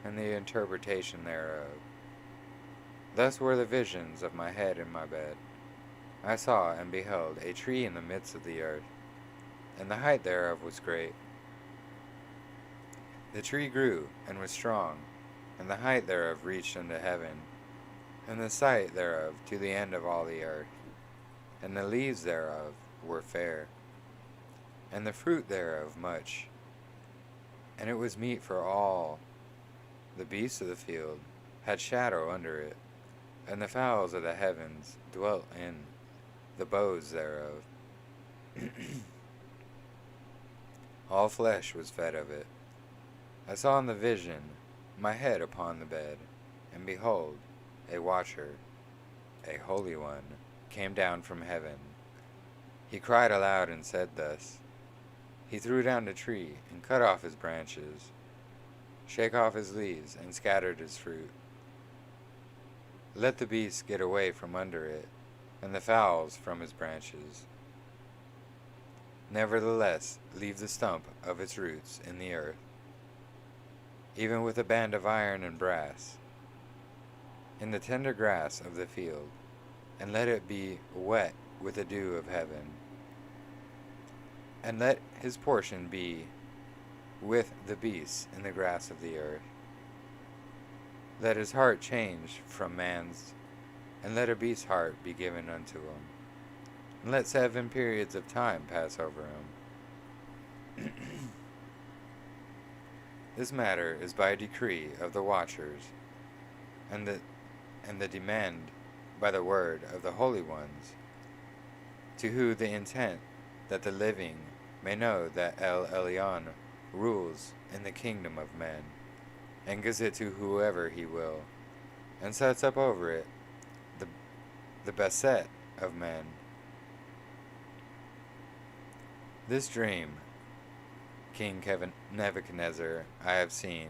and the interpretation thereof. Thus were the visions of my head in my bed. I saw and beheld a tree in the midst of the earth, and the height thereof was great. The tree grew and was strong, and the height thereof reached unto heaven, and the sight thereof to the end of all the earth, and the leaves thereof were fair, and the fruit thereof much, and it was meat for all. The beasts of the field had shadow under it, and the fowls of the heavens dwelt in the boughs thereof. All flesh was fed of it. I saw in the vision my head upon the bed, and behold, a watcher, a holy one, came down from heaven. He cried aloud and said thus, He threw down the tree, and cut off his branches, shake off his leaves, and scattered his fruit. Let the beasts get away from under it, and the fowls from his branches. Nevertheless, leave the stump of its roots in the earth, even with a band of iron and brass, in the tender grass of the field, and let it be wet with the dew of heaven. And let his portion be with the beasts in the grass of the earth. Let his heart change from man's, and let a beast's heart be given unto him. And let 7 periods of time pass over him. This matter is by decree of the watchers, and the demand by the word of the holy ones, to who the intent that the living may know that El Elyon rules in the kingdom of men, and gives it to whoever he will, and sets up over it the beset of men. This dream, King Nebuchadnezzar, I have seen.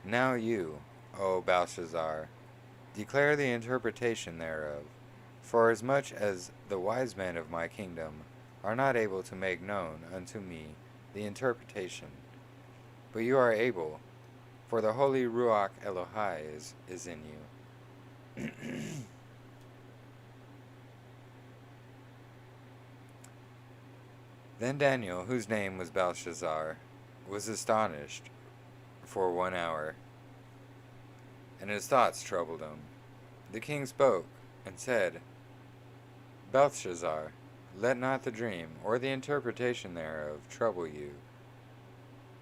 Now you, O Belshazzar, declare the interpretation thereof, For as much as the wise men of my kingdom are not able to make known unto me the interpretation, but you are able, for the holy Ruach Elohai is in you. Then Daniel, whose name was Belshazzar, was astonished for 1 hour, and his thoughts troubled him. The king spoke and said, Belshazzar, let not the dream or the interpretation thereof trouble you.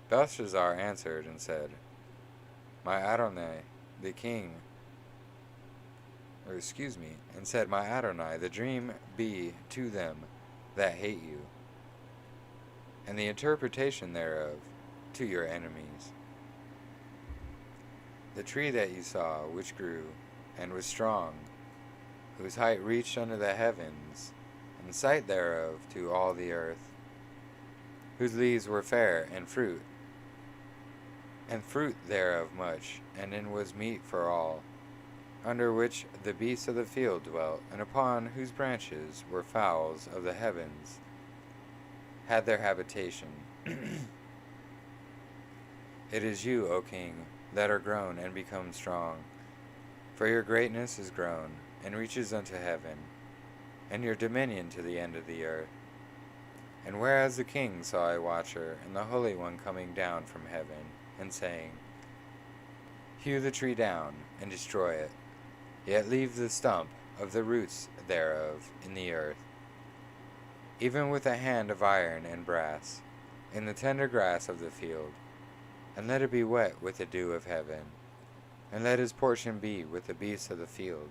Belshazzar answered and said, My Adonai, the king, and said, My Adonai, the dream be to them that hate you, and the interpretation thereof to your enemies. The tree that you saw, which grew and was strong, whose height reached unto the heavens, and the sight thereof to all the earth, whose leaves were fair, and fruit thereof much, and in was meat for all, under which the beasts of the field dwelt, and upon whose branches were fowls of the heavens, had their habitation. It is you, O king, that are grown and become strong, for your greatness is grown, and reaches unto heaven, and your dominion to the end of the earth. And whereas the king saw a watcher, and the Holy One coming down from heaven, and saying, Hew the tree down, and destroy it, yet leave the stump of the roots thereof in the earth, even with a hand of iron and brass, in the tender grass of the field, and let it be wet with the dew of heaven, and let his portion be with the beasts of the field,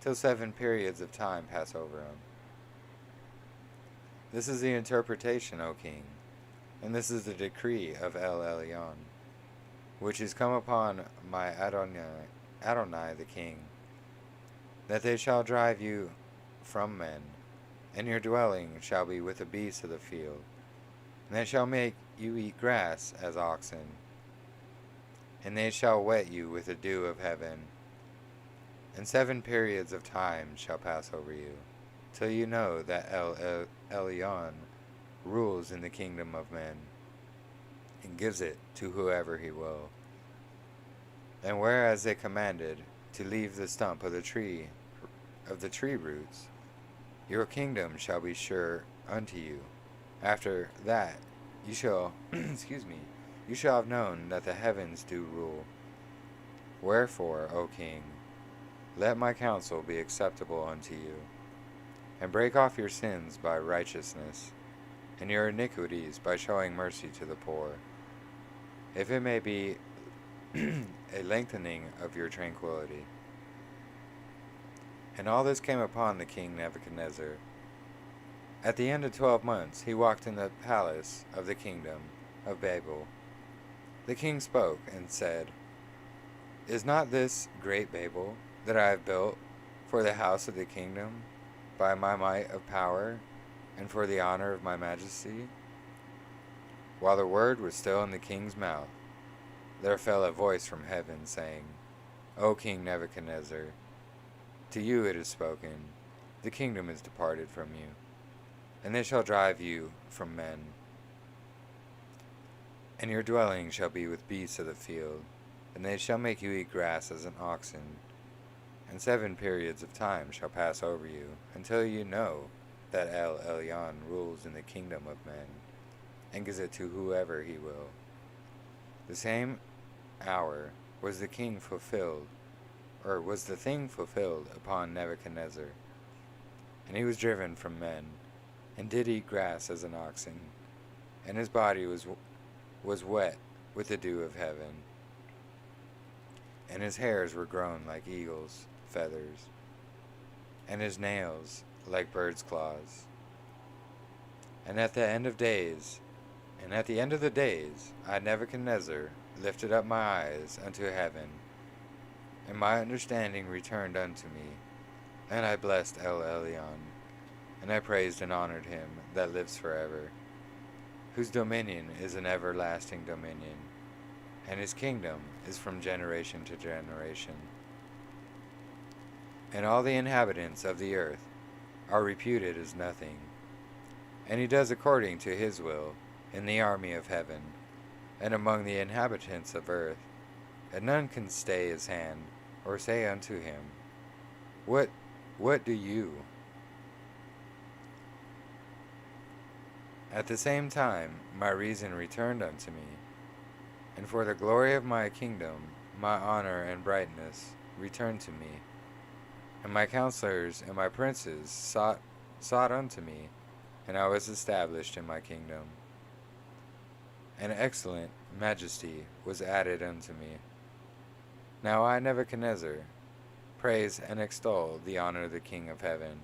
till 7 periods of time pass over him. This is the interpretation, O king, and this is the decree of El Elyon, which is come upon my Adonai the king, that they shall drive you from men, and your dwelling shall be with the beasts of the field, and they shall make you eat grass as oxen, and they shall wet you with the dew of heaven, and 7 periods of time shall pass over you, till you know that El Elyon rules in the kingdom of men, and gives it to whoever he will. And whereas they commanded to leave the stump of the tree roots, your kingdom shall be sure unto you. After that you shall you shall have known that the heavens do rule. Wherefore, O king, let my counsel be acceptable unto you, and break off your sins by righteousness, and your iniquities by showing mercy to the poor, if it may be a lengthening of your tranquility. And all this came upon the king Nebuchadnezzar. At the end of 12 months he walked in the palace of the kingdom of Babel. The king spoke and said, Is not this great Babel that I have built for the house of the kingdom by my might of power, and for the honor of my majesty? While the word was still in the king's mouth, there fell a voice from heaven, saying, O King Nebuchadnezzar, to you it is spoken, the kingdom is departed from you, and they shall drive you from men, and your dwelling shall be with beasts of the field, and they shall make you eat grass as an oxen, and 7 periods of time shall pass over you, until you know that El Elyon rules in the kingdom of men, and gives it to whoever he will. The same hour was the thing fulfilled upon Nebuchadnezzar, and he was driven from men, and did eat grass as an oxen, and his body was wet with the dew of heaven, and his hairs were grown like eagles' feathers, and his nails like birds' claws. And at the end of the days, I Nebuchadnezzar lifted up my eyes unto heaven, and my understanding returned unto me, and I blessed El Elyon, and I praised and honored him that lives forever, whose dominion is an everlasting dominion, and his kingdom is from generation to generation. and all the inhabitants of the earth are reputed as nothing. And he does according to his will in the army of heaven, and among the inhabitants of earth, and none can stay his hand, or say unto him, What do you? At the same time my reason returned unto me, and for the glory of my kingdom my honor and brightness returned to me. And my counselors and my princes sought unto me, and I was established in my kingdom. An excellent majesty was added unto me. Now I, Nebuchadnezzar, praise and extol the honor of the King of heaven,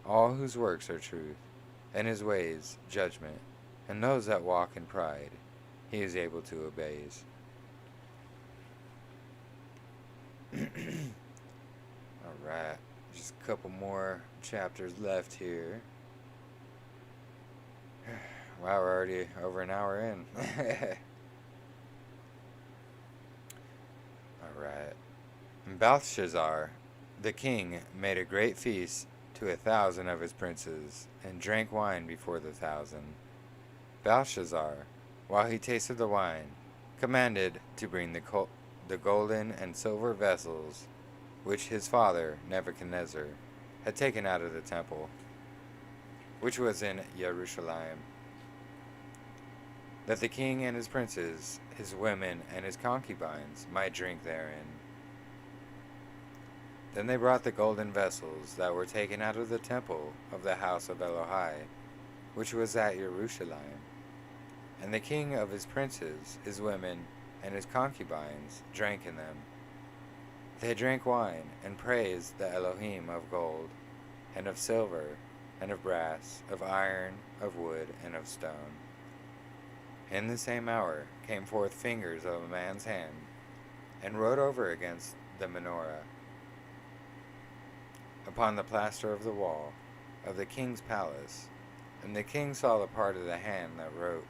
all whose works are truth, and his ways judgment, and those that walk in pride he is able to abase. Alright, just a couple more chapters left here. Wow, we're already over an hour in. Alright. Belshazzar, the king, made a great feast to 1,000 of his princes, and drank wine before the 1,000. Belshazzar, while he tasted the wine, commanded to bring the golden and silver vessels which his father Nebuchadnezzar had taken out of the temple, which was in Jerusalem, that the king and his princes, his women, and his concubines might drink therein. Then they brought the golden vessels that were taken out of the temple of the house of Elohai, which was at Jerusalem. And the king of his princes, his women, and his concubines drank in them. They drank wine, and praised the Elohim of gold, and of silver, and of brass, of iron, of wood, and of stone. In the same hour came forth fingers of a man's hand, and wrote over against the menorah, upon the plaster of the wall of the king's palace, and the king saw the part of the hand that wrote.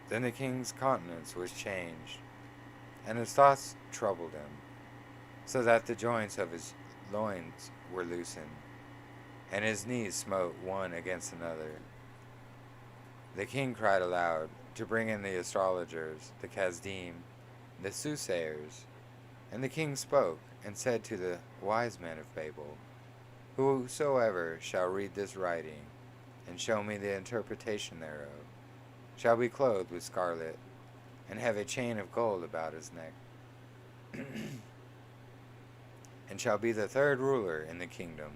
Then the king's countenance was changed, and his thoughts troubled him, so that the joints of his loins were loosened, and his knees smote one against another. The king cried aloud to bring in the astrologers, the Chazdim, the soothsayers. And the king spoke, and said to the wise men of Babel, Whosoever shall read this writing, and show me the interpretation thereof, shall be clothed with scarlet, and have a chain of gold about his neck, and shall be the third ruler in the kingdom.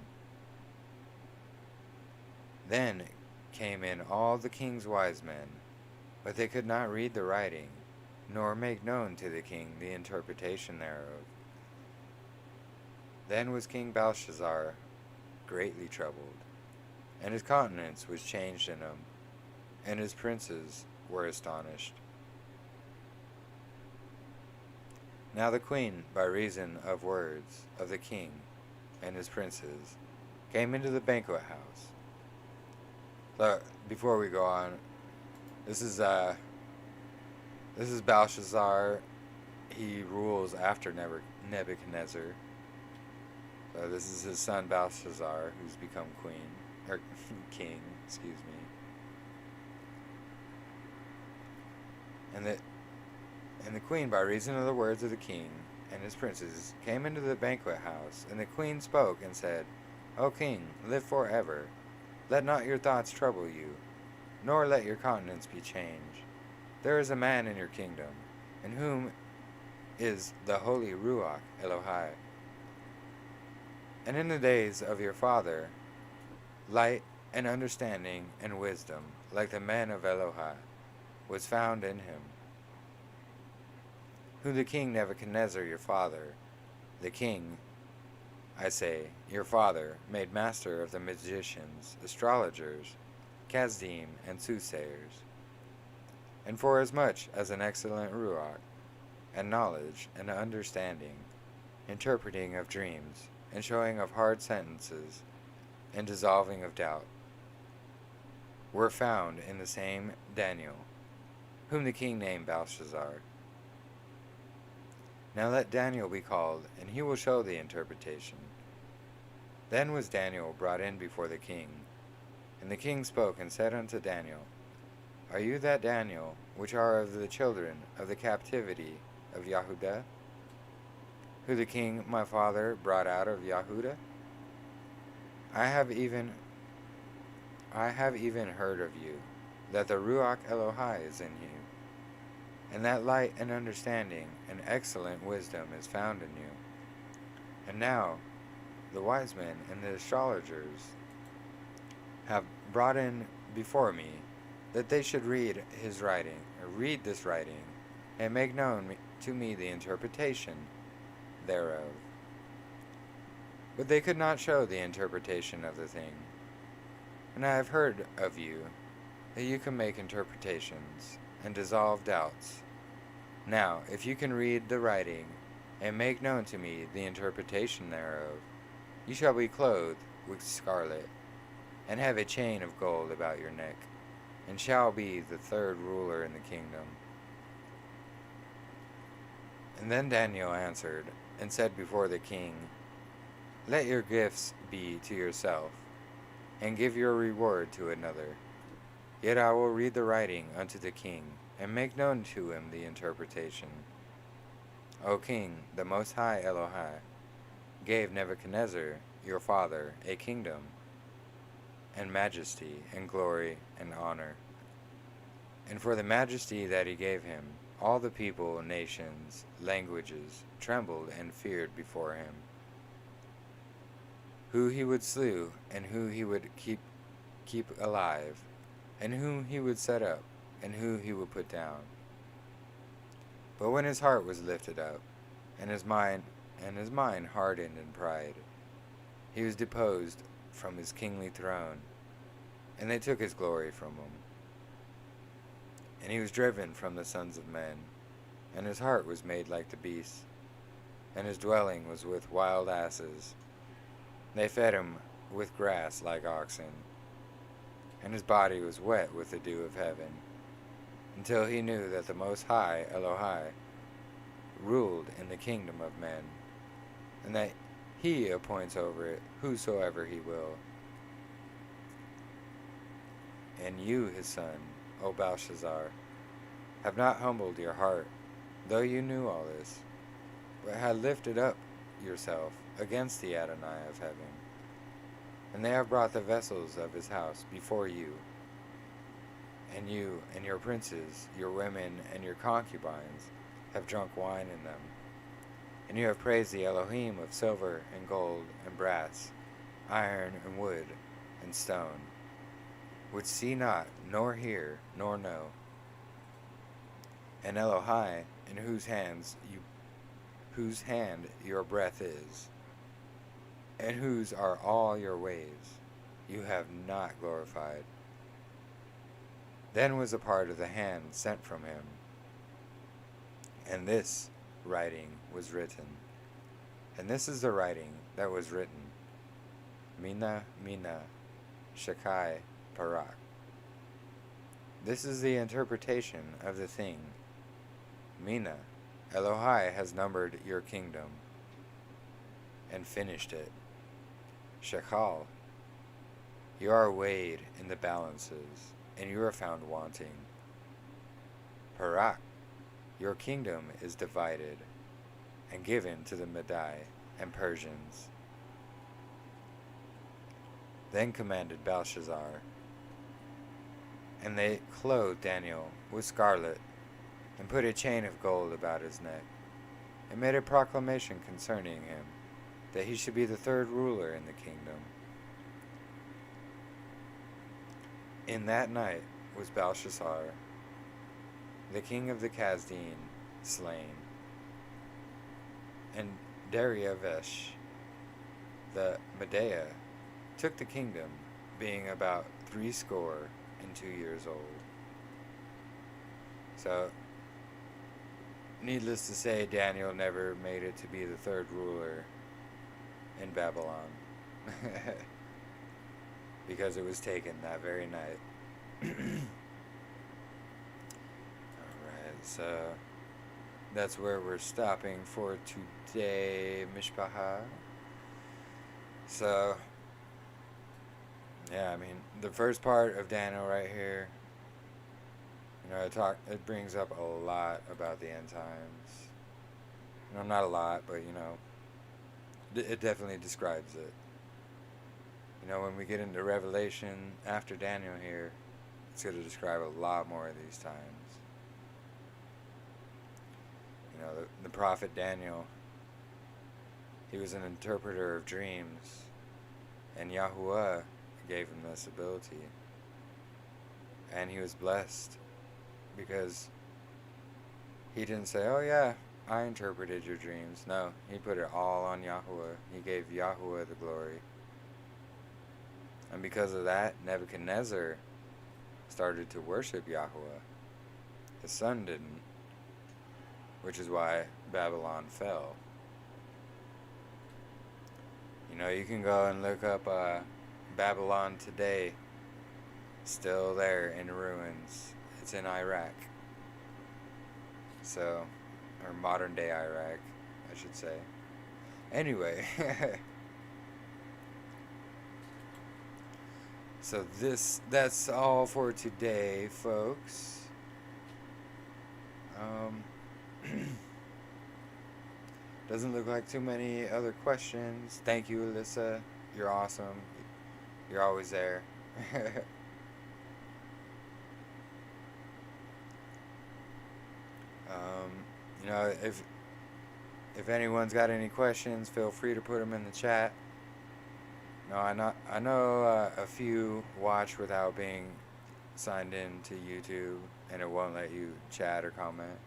Then came in all the king's wise men, but they could not read the writing, nor make known to the king the interpretation thereof. Then was King Belshazzar greatly troubled, and his countenance was changed in him, and his princes were astonished. Now the queen, by reason of words of the king and his princes, came into the banquet house. So, before we go on, this is Belshazzar. He rules after Nebuchadnezzar. So this is his son Belshazzar, who's become king, excuse me. And the queen, by reason of the words of the king and his princes, came into the banquet house. And the queen spoke and said, O king, live forever. Let not your thoughts trouble you, nor let your countenance be changed. There is a man in your kingdom, in whom is the holy Ruach Elohai. And in the days of your father, light and understanding and wisdom, like the men of Elohai, was found in him, who the king Nebuchadnezzar your father, the king, I say, your father, made master of the magicians, astrologers, Chazdim, and soothsayers. And forasmuch as an excellent Ruach, and knowledge, and understanding, interpreting of dreams, and showing of hard sentences, and dissolving of doubt, were found in the same Daniel, whom the king named Belshazzar. Now let Daniel be called, and he will show the interpretation. Then was Daniel brought in before the king. And the king spoke and said unto Daniel, Are you that Daniel, which are of the children of the captivity of Yahudah, who the king my father brought out of Yahudah? I have even heard of you, that the Ruach Elohai is in you, and that light and understanding and excellent wisdom is found in you. And now the wise men and the astrologers have brought in before me, that they should read this writing, and make known to me the interpretation thereof. But they could not show the interpretation of the thing. And I have heard of you, that you can make interpretations, and dissolve doubts. Now, if you can read the writing, and make known to me the interpretation thereof, you shall be clothed with scarlet, and have a chain of gold about your neck, and shall be the third ruler in the kingdom. And then Daniel answered, and said before the king, Let your gifts be to yourself, and give your reward to another. Yet I will read the writing unto the king, and make known to him the interpretation. O king, the Most High Elohai gave Nebuchadnezzar, your father, a kingdom, and majesty, and glory, and honor. And for the majesty that he gave him, all the people, nations, languages, trembled and feared before him. Who he would slew, and who he would keep alive, and whom he would set up, and who he would put down. But when his heart was lifted up, and his mind hardened in pride, he was deposed from his kingly throne, and they took his glory from him. And he was driven from the sons of men, and his heart was made like the beasts, and his dwelling was with wild asses. They fed him with grass like oxen, and his body was wet with the dew of heaven, until he knew that the Most High Elohai ruled in the kingdom of men, and that he appoints over it whosoever he will. And you, his son, O Belshazzar, have not humbled your heart, though you knew all this, but had lifted up yourself against the Adonai of heaven. And they have brought the vessels of his house before you, and you and your princes, your women, and your concubines have drunk wine in them. And you have praised the Elohim of silver and gold and brass, iron and wood and stone, which see not, nor hear, nor know. And Elohai, in whose hand your breath is, and whose are all your ways, you have not glorified. Then was a part of the hand sent from him, and this writing was written. And this is the writing that was written: Mina, Mina, Shekai, Parak. This is the interpretation of the thing. Mina, Elohai has numbered your kingdom and finished it. Shekal, you are weighed in the balances, and you are found wanting. Parak, your kingdom is divided and given to the Medai and Persians. Then commanded Belshazzar, and they clothed Daniel with scarlet, and put a chain of gold about his neck, and made a proclamation concerning him, that he should be the third ruler in the kingdom. In that night was Belshazzar, the king of the Chaldean, slain, and Dariavesh, the Medea, took the kingdom, being about 62 years old. So, needless to say, Daniel never made it to be the third ruler in Babylon, because it was taken that very night. Alright, so that's where we're stopping for today, Mishpaha. So, yeah, I mean, the first part of Daniel right here, it brings up a lot about the end times. Not a lot, but it definitely describes it. When we get into Revelation after Daniel here, it's going to describe a lot more of these times. The prophet Daniel, he was an interpreter of dreams, and Yahuwah gave him this ability. And he was blessed because he didn't say, "Oh yeah, I interpreted your dreams." No, he put it all on Yahuwah. He gave Yahuwah the glory. And because of that, Nebuchadnezzar started to worship Yahuwah. His son didn't, which is why Babylon fell. You can go and look up Babylon today. Still there in ruins. It's in Iraq. So, or modern day Iraq, I should say. Anyway. So that's all for today, folks. Doesn't look like too many other questions. Thank you, Alyssa. You're awesome. You're always there. If anyone's got any questions, feel free to put them in the chat. No, I know a few watch without being signed in to YouTube, and it won't let you chat or comment.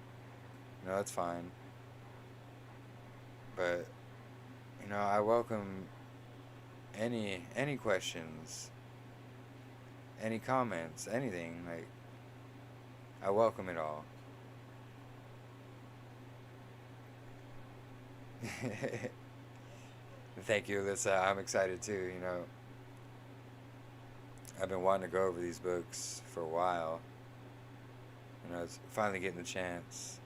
That's fine. But I welcome any questions, any comments, anything. Like, I welcome it all. Thank you, Alyssa. I'm excited too. I've been wanting to go over these books for a while. It's finally getting the chance.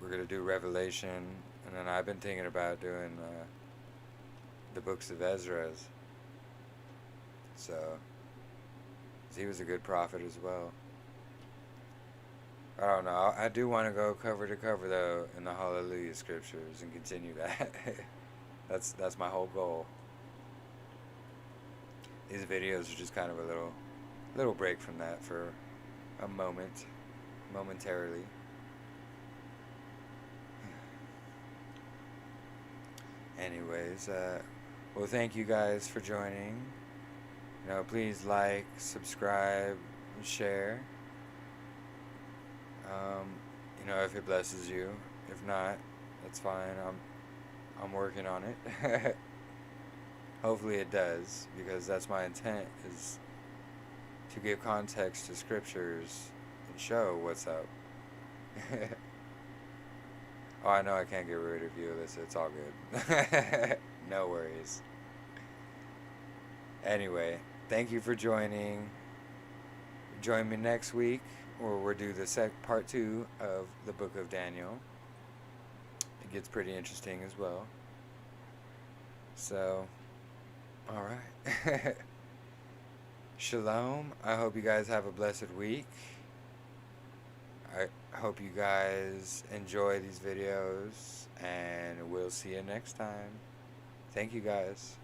We're going to do Revelation, and then I've been thinking about doing the books of Ezra's. So, he was a good prophet as well. I don't know. I do want to go cover to cover, though, in the Hallelujah scriptures and continue that. That's my whole goal. These videos are just kind of a little break from that for a momentarily. Anyways, well, thank you guys for joining. Please like, subscribe, and share. If it blesses you. If not, that's fine. I'm working on it. Hopefully it does, because that's my intent, is to give context to scriptures and show what's up. Oh, I know I can't get rid of you, Alyssa. It's all good. No worries. Anyway, thank you for joining. Join me next week, where we'll do the part 2 of the book of Daniel. It gets pretty interesting as well. So, alright. Shalom. I hope you guys have a blessed week. I hope you guys enjoy these videos, and we'll see you next time. Thank you guys.